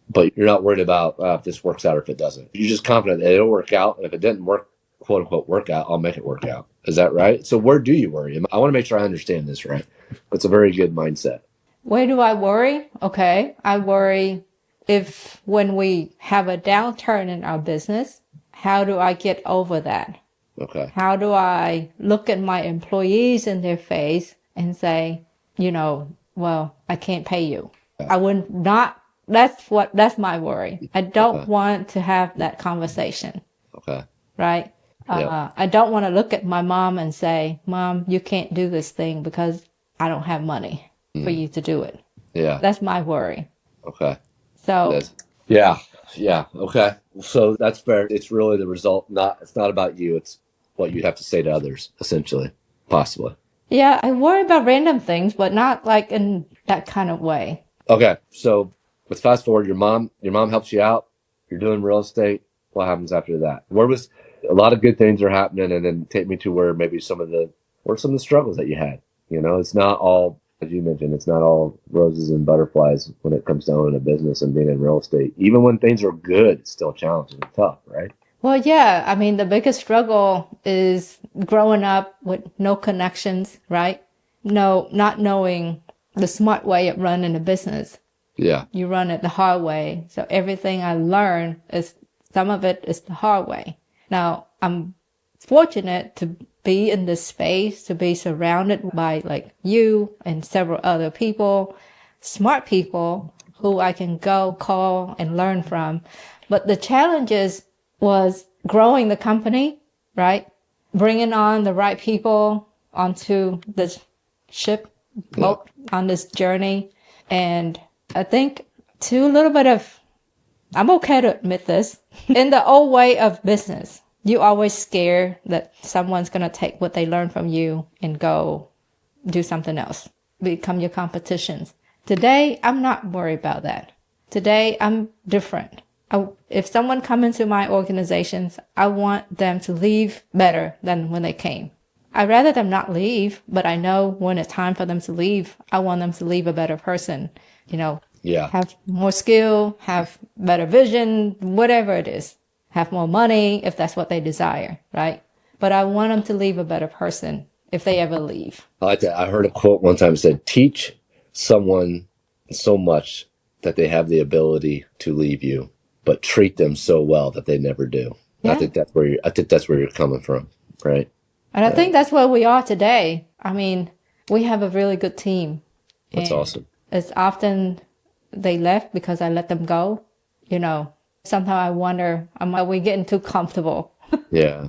but you're not worried about if this works out or if it doesn't. You're just confident that it'll work out. And if it didn't work, quote unquote, work out, I'll make it work out. Is that right? So where do you worry? I want to make sure I understand this right. It's a very good mindset. Where do I worry? Okay. I worry if when we have a downturn in our business, how do I get over that? Okay. How do I look at my employees in their face and say, well, I can't pay you. Yeah. I would not, that's my worry. I don't want to have that conversation. Okay. Right? Yeah. I don't want to look at my mom and say, Mom, you can't do this thing because I don't have money for you to do it. Yeah. That's my worry. Okay. So yeah. Okay. So that's fair. It's really the result. It's not about you. It's what you have to say to others, essentially, possibly. yeah, I worry about random things, but not like in that kind of way. Okay. So let's fast forward. Your mom helps you out. You're doing real estate. What happens after that? Where was a lot of good things are happening, and then take me to where maybe some of the struggles that you had. It's not all, as you mentioned, it's not all roses and butterflies when it comes to owning a business and being in real estate. Even when things are good, it's still challenging and tough, right? Well, yeah. I mean, the biggest struggle is growing up with no connections, right? No, not knowing the smart way of running a business. Yeah. You run it the hard way. So everything I learn some of it is the hard way. Now, I'm fortunate to be in this space, to be surrounded by like you and several other people, smart people who I can go call and learn from. But the challenges was growing the company, right? Bringing on the right people onto this ship, boat on this journey. And I think too, a little bit of, I'm okay to admit this, in the old way of business, you always scared that someone's going to take what they learned from you and go do something else, become your competitions. Today, I'm not worried about that. Today, I'm different. If someone comes into my organizations, I want them to leave better than when they came. I'd rather them not leave, but I know when it's time for them to leave, I want them to leave a better person, have more skill, have better vision, whatever it is, have more money if that's what they desire, right? But I want them to leave a better person if they ever leave. I like that. I heard a quote one time that said, teach someone so much that they have the ability to leave you, but treat them so well that they never do. Yeah. I think that's where you're coming from, right? And I think that's where we are today. I mean, we have a really good team. That's awesome. It's often they left because I let them go. Sometimes I wonder, are we getting too comfortable? Yeah.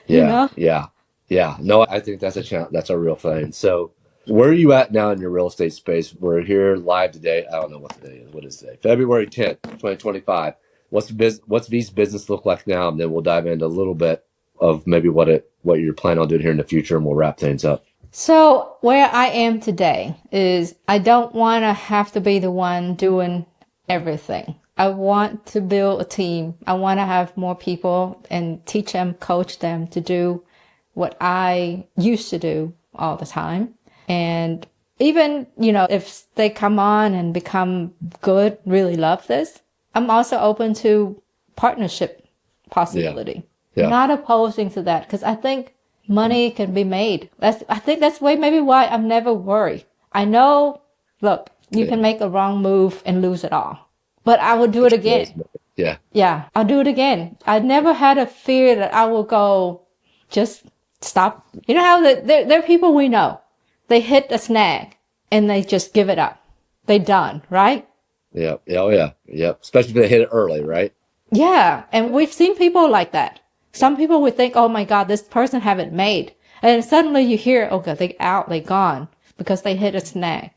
No, I think that's a challenge. That's a real thing. So where are you at now in your real estate space? We're here live today. I don't know what today is. What is today? February 10th, 2025. What's V's business look like now? And then we'll dive into a little bit of maybe what you're planning on doing here in the future, and we'll wrap things up. So where I am today is I don't want to have to be the one doing everything. I want to build a team. I want to have more people and teach them, coach them to do what I used to do all the time. And even, if they come on and become good, really love this, I'm also open to partnership possibility. Yeah. Not opposing to that because I think money can be made. I think that's maybe why I'm never worried. I know, look, you can make a wrong move and lose it all. But I will do it again. Yeah. Yeah, I'll do it again. I never had a fear that I will go, just stop. You know how there are people we know, they hit a snag and they just give it up. They done, right? Yeah. Oh, yeah. Yep. Especially if they hit it early, right? Yeah, and we've seen people like that. Some people would think, oh my God, this person have it made. And suddenly you hear, okay, they gone because they hit a snag.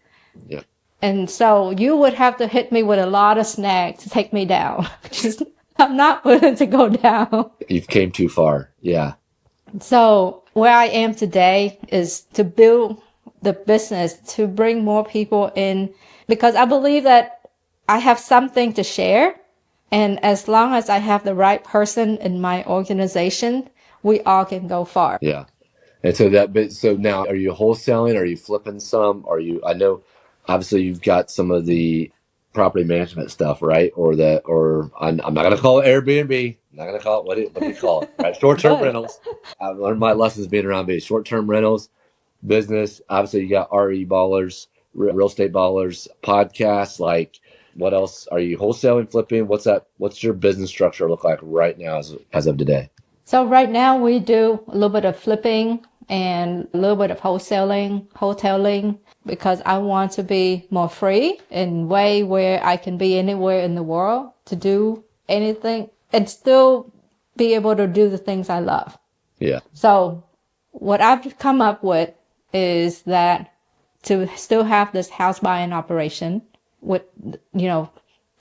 Yeah. And so you would have to hit me with a lot of snags to take me down. I'm not willing to go down. You've came too far. Yeah. So where I am today is to build the business, to bring more people in, because I believe that I have something to share. And as long as I have the right person in my organization, we all can go far. Yeah. And so now are you wholesaling? Are you flipping some? I know obviously you've got some of the property management stuff, right? Or I'm not going to call it Airbnb. I'm not going to call it, what do you call it? Right? Short-term rentals. I've learned my lessons being around being short-term rentals, business. Obviously you got RE ballers, real estate ballers, podcasts. Like what else? Are you wholesaling, flipping? What's your business structure look like right now as of today? So right now we do a little bit of flipping and a little bit of hoteling, because I want to be more free in a way where I can be anywhere in the world to do anything and still be able to do the things I love. Yeah. So what I've come up with is that to still have this house buying operation with,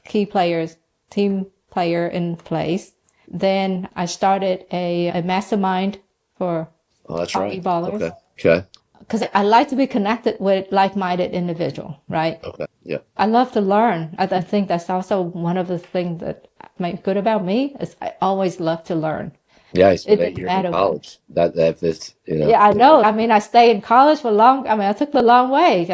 key players, team player in place. Then I started a mastermind for That's right. ballers. Okay. Because I like to be connected with like-minded individual, right? Okay. Yeah. I love to learn. I think that's also one of the things that makes good about me is I always love to learn. Yeah, I spent It 8 didn't years in matter college. That fits, Yeah, I know. I mean, I stayed in college for long. I took the long way.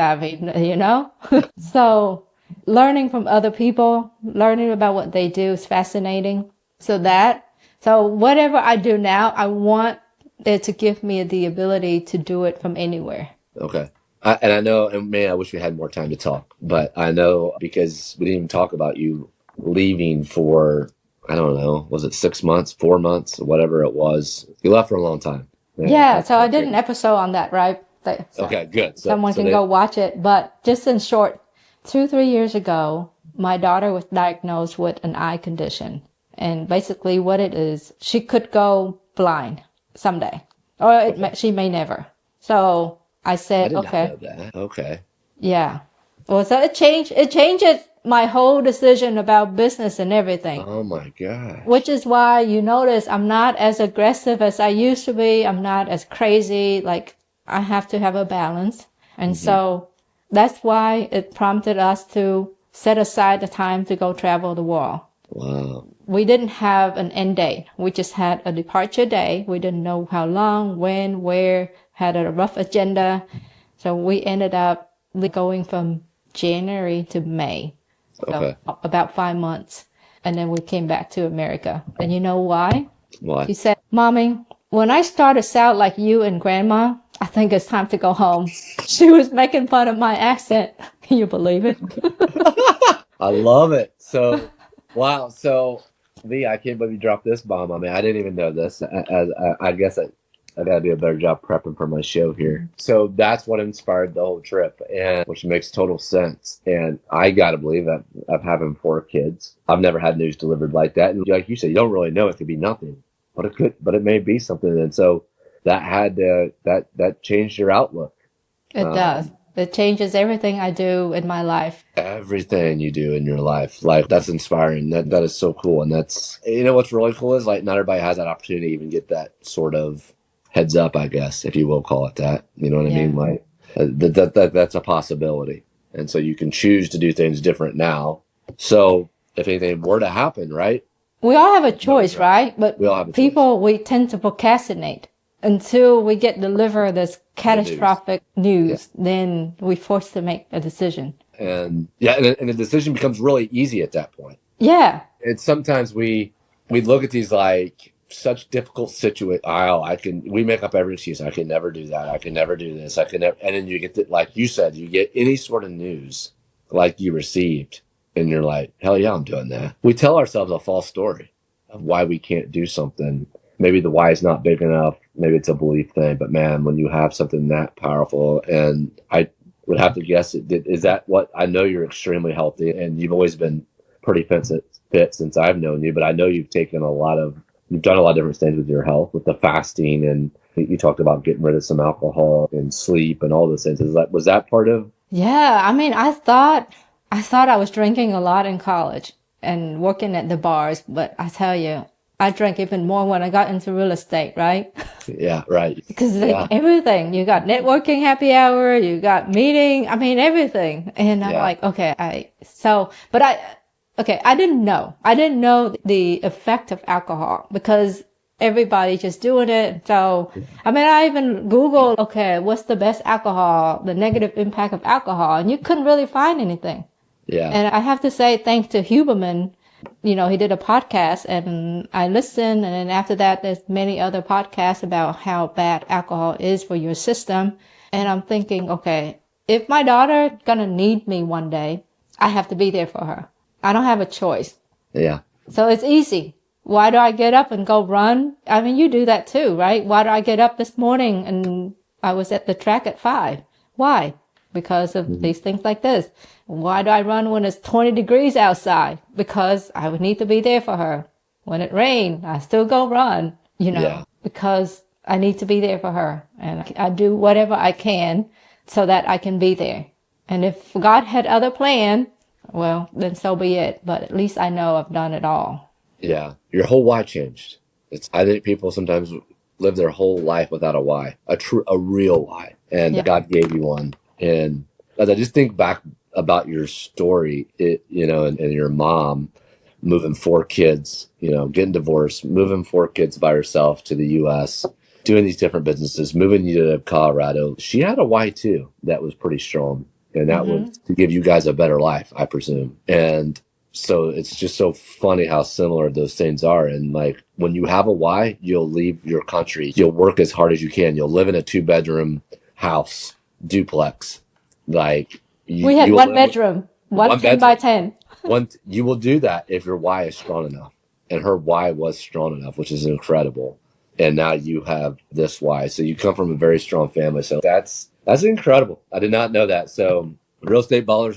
So learning from other people, learning about what they do is fascinating. So whatever I do now, I want it to give me the ability to do it from anywhere. Okay. I know, and man, I wish we had more time to talk, but I know because we didn't even talk about you leaving for, I don't know, was it 6 months, 4 months, whatever it was. You left for a long time. Yeah, so I did an episode on that, right? So okay, good. Someone can go watch it. But just in short, 2-3 years ago, my daughter was diagnosed with an eye condition. And basically what it is, she could go blind someday, or she may never. So I said, I did okay. not know that. Okay. Yeah. Well, so it changes my whole decision about business and everything. Oh my God. Which is why you notice I'm not as aggressive as I used to be. I'm not as crazy. Like I have to have a balance. And so that's why it prompted us to set aside the time to go travel the world. Wow. We didn't have an end date. We just had a departure day. We didn't know how long, when, where, had a rough agenda. So we ended up going from January to May. Okay. So about 5 months. And then we came back to America. And you know why? Why? She said, Mommy, when I start to sound like you and Grandma, I think it's time to go home. She was making fun of my accent. Can you believe it? I love it. So, wow. So, Lee, I can't believe you dropped this bomb on me. I didn't even know this. I guess I got to do a better job prepping for my show here. So that's what inspired the whole trip, and which makes total sense. And I got to believe that of having 4 kids, I've never had news delivered like that. And like you said, you don't really know. It could be nothing, but it may be something. And so that changed your outlook. It does. It changes everything I do in my life. Everything you do in your life. Like, that's inspiring. That is so cool. And that's, what's really cool is like not everybody has that opportunity to even get that sort of heads up, I guess, if you will call it that. You know what I mean? Yeah. Like that's a possibility. And so you can choose to do things different now. So if anything were to happen, right? We all have a choice, right? We all have a But choice. people, we tend to procrastinate until we get delivered this catastrophic news. Then we're forced to make a decision. And yeah, and the decision becomes really easy at that point. Yeah. And sometimes we look at these like such difficult situations. We make up every excuse. I can never do that. I can never do this. I can never. And then you get like you said, you get any sort of news like you received, and you're like, hell yeah, I'm doing that. We tell ourselves a false story of why we can't do something. Maybe the why is not big enough. Maybe it's a belief thing. But man, when you have something that powerful, and I would have to guess is that what I know you're extremely healthy, and you've always been pretty fit since I've known you. But I know you've done a lot of different things with your health, with the fasting, and you talked about getting rid of some alcohol and sleep and all those things. Was that part of? Yeah. I mean, I thought I was drinking a lot in college and working at the bars, but I tell you, I drank even more when I got into real estate, right? Yeah, right. Because everything, you got networking happy hour, you got meeting, I mean, everything. And I'm like, okay, I didn't know. I didn't know the effect of alcohol because everybody just doing it. So, I mean, I even Googled, okay, what's the best alcohol, the negative impact of alcohol, and you couldn't really find anything. Yeah. And I have to say, thanks to Huberman, he did a podcast and I listened. And then after that, there's many other podcasts about how bad alcohol is for your system. And I'm thinking, okay, if my daughter gonna need me one day, I have to be there for her. I don't have a choice. Yeah. So it's easy. Why do I get up and go run? I mean, you do that too, right? Why do I get up this morning and I was at the track at 5? Why? Because of these things like this. Why do I run when it's 20 degrees outside? Because I would need to be there for her. When it rained, I still go run, because I need to be there for her. And I do whatever I can so that I can be there. And if God had other plan, well, then so be it. But at least I know I've done it all. Yeah. Your whole why changed. I think people sometimes live their whole life without a why, a real why. And God gave you one. And as I just think back about your story, and your mom moving 4 kids, getting divorced, moving 4 kids by herself to the U.S., doing these different businesses, moving you to Colorado. She had a why too that was pretty strong. And that was to give you guys a better life, I presume. And so it's just so funny how similar those things are. And like when you have a why, you'll leave your country. You'll work as hard as you can. You'll live in a 2-bedroom house, duplex. Like we had 1 bedroom, 10 by 10. You will do that if your why is strong enough. And her why was strong enough, which is incredible. And now you have this why. So you come from a very strong family. So that's incredible. I did not know that. So Real Estate Ballers,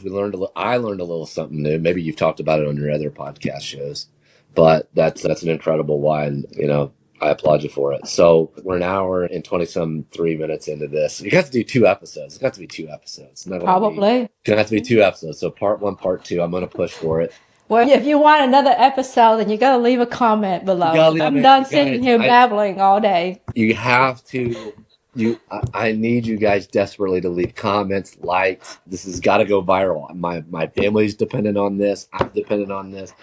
I learned a little something new. Maybe you've talked about it on your other podcast shows, but that's an incredible why. And, I applaud you for it. So we're an hour and 23 minutes into this. You got to do 2 episodes. It's got to be 2 episodes. Probably. It's going to have to be 2 episodes. So part 1, part 2, I'm going to push for it. Well, if you want another episode, then you got to leave a comment below. I'm done sitting here babbling all day. You have to. I need you guys desperately to leave comments, likes. This has got to go viral. My family's dependent on this. I'm dependent on this.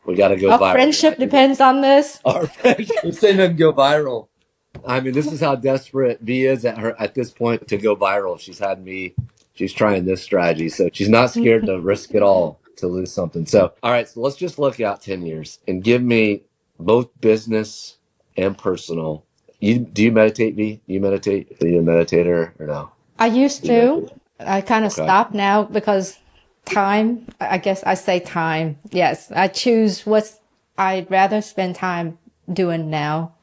We got to go viral. Our friendship depends on this. Our friendship doesn't go viral. I mean, this is how desperate V is at this point to go viral. She's trying this strategy, so she's not scared to risk it all to lose something. So, all right, so let's just look out 10 years and give me both business and personal. Do you meditate, V? You meditate? Are you a meditator or no? I used to. I kind of stopped now because time, I guess I say time. Yes, I choose what I'd rather spend time doing now.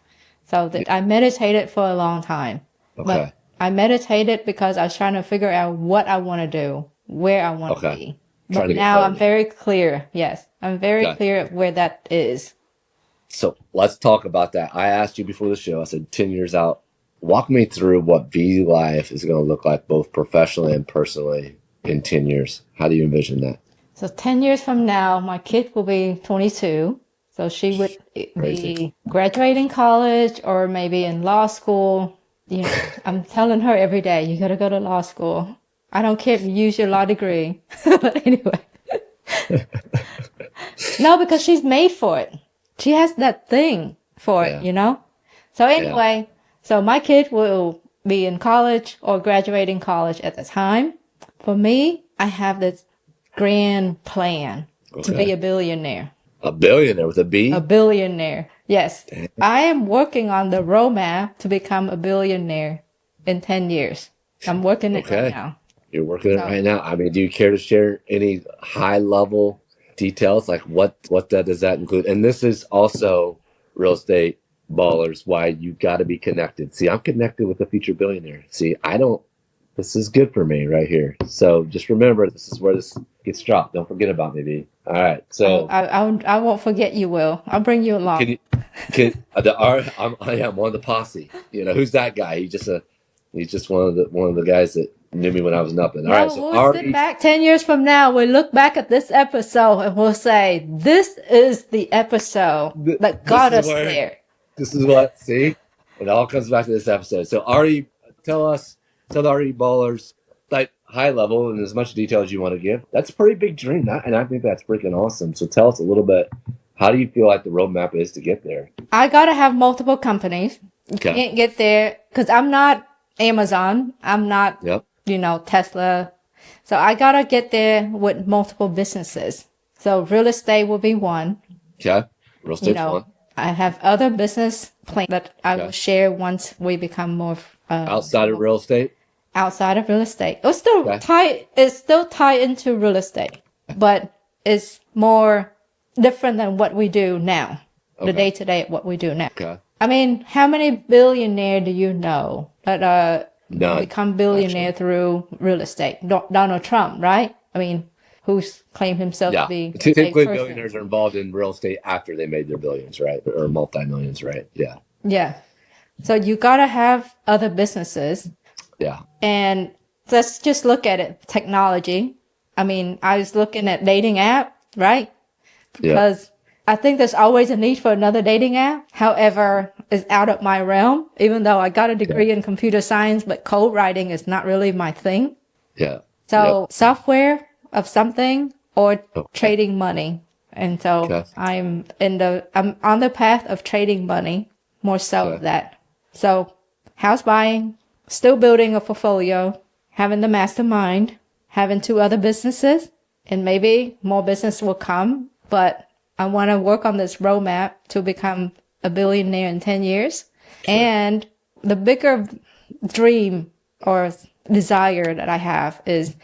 So I meditated for a long time. Okay. But I meditated because I was trying to figure out what I want to do, where I want to be. But now I'm very clear. Yes, I'm very clear where that is. So let's talk about that. I asked you before the show, I said 10 years out, walk me through what V life is going to look like both professionally and personally in 10 years. How do you envision that? So 10 years from now, my kid will be 22. So she would be graduating college or maybe in law school. You know, I'm telling her every day, you gotta go to law school. I don't care if you use your law degree. But anyway. No, because she's made for it. She has that thing for it, Yeah. you know? So Yeah. anyway, so my kid will be in college or graduating college at the time. For me, I have this grand plan to be Okay. a billionaire. A billionaire with a B? A billionaire. Yes. Damn. I am working on the roadmap to become a billionaire in 10 years. I'm working it right Okay. now. You're working it So right now. I mean, do you care to share any high level details? Like what does that include? And this is also real estate ballers, why you got to be connected. See, I'm connected with a future billionaire. See, this is good for me right here. So just remember, this is where this gets dropped. Don't forget about me, B. All right. So I won't forget you, Will. I'll bring you along. I'm one of the posse. You know, who's that guy? He's just one of the guys that knew me when I was nothing. All No, right. So we'll sit back 10 years from now. We'll look back at this episode and we'll say, this is the episode that got us there. This is what, see? It all comes back to this episode. So Ari, tell the Ari ballers, like high level and as much detail as you want to give. That's a pretty big dream. And I think that's freaking awesome. So tell us a little bit, how do you feel like the roadmap is to get there? I got to have multiple companies. You can't get there because I'm not Amazon. I'm not, Tesla. So I got to get there with multiple businesses. So real estate will be one. Okay. Real estate's one. I have other business plans that I will share once we become more outside of real estate. Outside of real estate, it's still tied into real estate, but it's more different than what we do now. The day to day, what we do now. Okay. I mean, how many billionaires do you know that become billionaire through real estate? Donald Trump, right? I mean, who's claimed himself to be typically billionaires are involved in real estate after they made their billions, right? Or multi-millions, right? Yeah. Yeah. So you gotta have other businesses. Yeah. And let's just look at it. Technology. I mean, I was looking at dating app, right? Because I think there's always a need for another dating app. However, it's out of my realm, even though I got a degree in computer science, but code writing is not really my thing. Yeah. So software of something or trading money. And so I'm on the path of trading money, more so of that. So house buying, still building a portfolio, having the mastermind, having 2 other businesses, and maybe more business will come. But I want to work on this roadmap to become a billionaire in 10 years. Sure. And the bigger dream or desire that I have is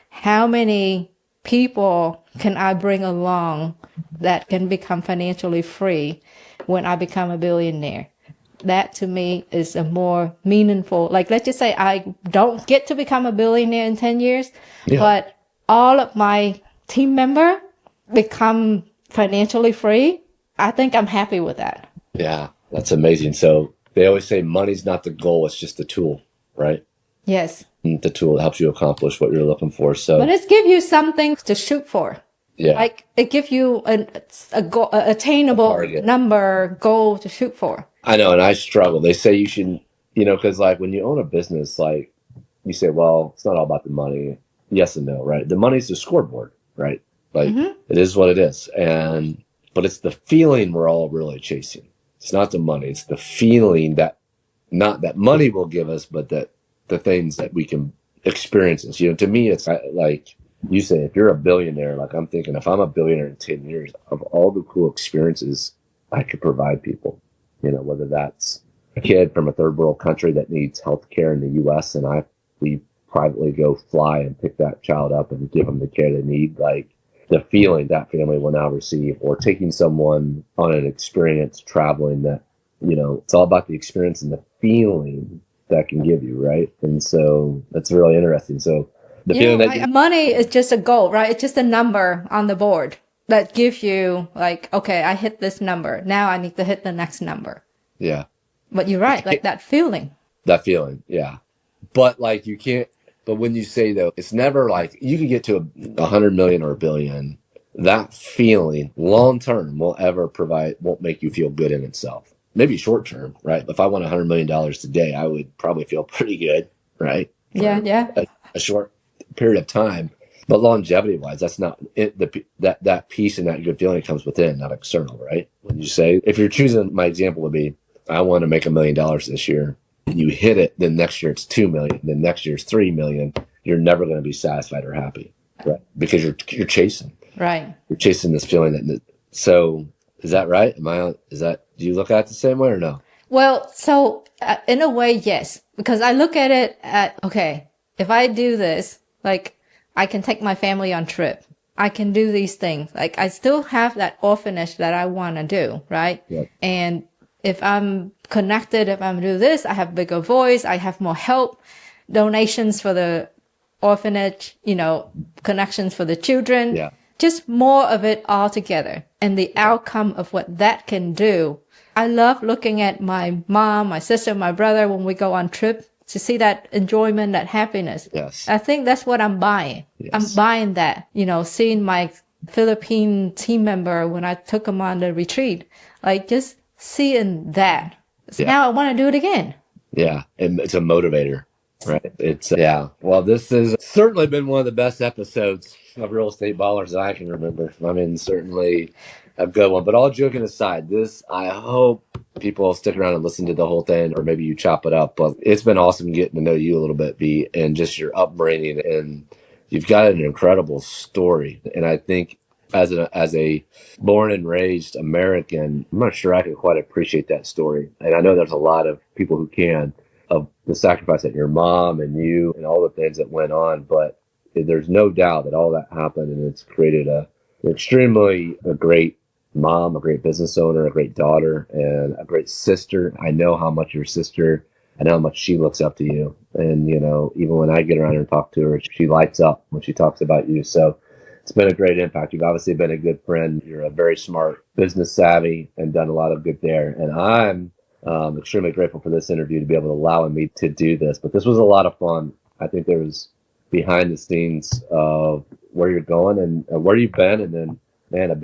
how many people can I bring along that can become financially free when I become a billionaire? That to me is a more meaningful, like, let's just say I don't get to become a billionaire in 10 years, but all of my team member become financially free. I think I'm happy with that. Yeah, that's amazing. So they always say money's not the goal, it's just the tool, right? Yes. The tool that helps you accomplish what you're looking for. So, but it gives you something to shoot for. Yeah. Like it gives you a goal, attainable number goal to shoot for. I know, and I struggle. They say you should, because like when you own a business, like you say, well, it's not all about the money. Yes and no, right? The money's the scoreboard, right? Like it is what it is. But it's the feeling we're all really chasing. It's not the money. It's the feeling that not that money will give us, but that the things that we can experience. To me, it's like you say, if you're a billionaire, like I'm thinking, if I'm a billionaire in 10 years, of all the cool experiences I could provide people, whether that's a kid from a third world country that needs health care in the U.S. and we privately go fly and pick that child up and give them the care they need, like the feeling that family will now receive, or taking someone on an experience traveling that, it's all about the experience and the feeling that can give you, right? And so that's really interesting. So the feeling that money is just a goal, right? It's just a number on the board that gives you like, okay, I hit this number. Now I need to hit the next number. Yeah. But you're right. Like that feeling. That feeling. Yeah. But like you can't, but when you say though, it's never like you can get to 100 million or a billion. That feeling long term won't make you feel good in itself. maybe short term, right? If I won $100 million today, I would probably feel pretty good, right? Yeah. A short period of time. But longevity wise, that's not it. That peace and that good feeling comes within, not external, right? When you say, if you're choosing, my example would be, I want to make $1 million this year, and you hit it, then next year it's 2 million, then next year it's 3 million. You're never going to be satisfied or happy, right? Because you're chasing, Right. you're chasing this feeling that. So is that right? Do you look at it the same way or no? Well, so in a way, yes, because I look at it okay, if I do this, like I can take my family on trip. I can do these things. Like I still have that orphanage that I want to do, right? Yep. And if I'm connected, if I'm do this, I have bigger voice, I have more help, donations for the orphanage, connections for the children, Yeah. just more of it all together. And the outcome of what that can do. I love looking at my mom, my sister, my brother when we go on trip to see that enjoyment, that happiness. Yes. I think that's what I'm buying. Yes. I'm buying that, seeing my Philippine team member when I took him on the retreat, like just seeing that. So now I want to do it again. Yeah. And it's a motivator, right? Yeah. Well, this has certainly been one of the best episodes of Real Estate Ballers that I can remember. I mean, certainly a good one. But all joking aside, I hope people stick around and listen to the whole thing, or maybe you chop it up. But it's been awesome getting to know you a little bit, B, and just your upbringing. And you've got an incredible story. And I think as a born and raised American, I'm not sure I can quite appreciate that story. And I know there's a lot of people who can, of the sacrifice that your mom and you and all the things that went on. But there's no doubt that all that happened, and it's created a great mom, a great business owner, a great daughter, and a great sister. I know how much your sister, I know how much she looks up to you. And, even when I get around and talk to her, she lights up when she talks about you. So it's been a great impact. You've obviously been a good friend. You're a very smart, business savvy, and done a lot of good there. And I'm extremely grateful for this interview to be able to allow me to do this. But this was a lot of fun. I think there was behind the scenes of where you're going and where you've been, and then, man, to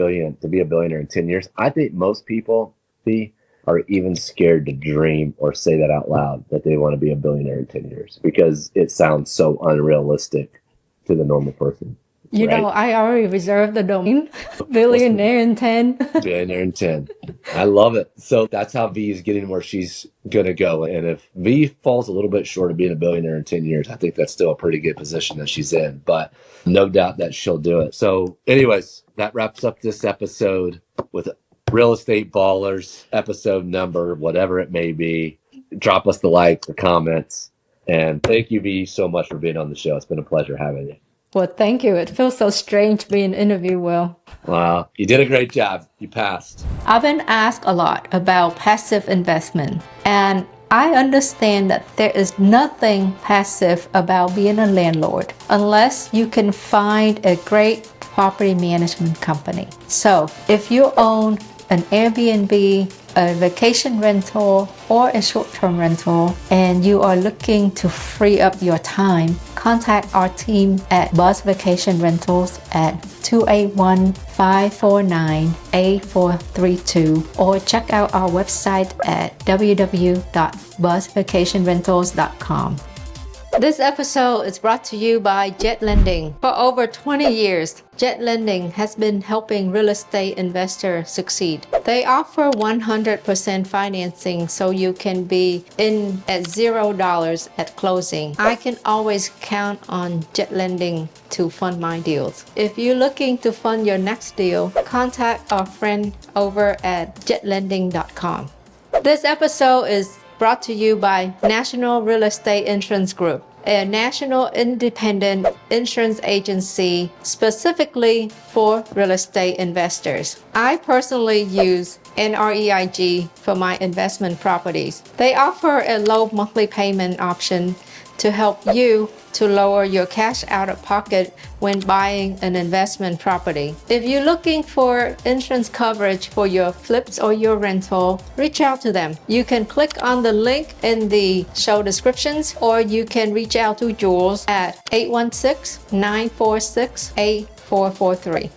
be a billionaire in 10 years. I think most people are even scared to dream or say that out loud, that they want to be a billionaire in 10 years, because it sounds so unrealistic to the normal person. I already reserved the domain. Billionaire in 10. Billionaire in 10. I love it. So that's how V is getting where she's going to go. And if V falls a little bit short of being a billionaire in 10 years, I think that's still a pretty good position that she's in. But no doubt that she'll do it. So anyways, that wraps up this episode with Real Estate Ballers, episode number, whatever it may be. Drop us the like, the comments. And thank you, V, so much for being on the show. It's been a pleasure having you. Well, thank you. It feels so strange being interviewed, Will. Wow, you did a great job. You passed. I've been asked a lot about passive investment, and I understand that there is nothing passive about being a landlord unless you can find a great property management company. So if you own an Airbnb, a vacation rental, or a short-term rental, and you are looking to free up your time, contact our team at Buzz Vacation Rentals at 281-549-8432, or check out our website at www.buzzvacationrentals.com. This episode is brought to you by Jet Lending. For over 20 years, Jet Lending has been helping real estate investors succeed. They offer 100% financing so you can be in at $0 at closing. I can always count on Jet Lending to fund my deals. If you're looking to fund your next deal, contact our friend over at jetlending.com. This episode is brought to you by National Real Estate Insurance Group, a national independent insurance agency specifically for real estate investors. I personally use NREIG for my investment properties. They offer a low monthly payment option to help you to lower your cash out of pocket when buying an investment property. If you're looking for insurance coverage for your flips or your rental, reach out to them. You can click on the link in the show descriptions, or you can reach out to Jules at 816-946-8443.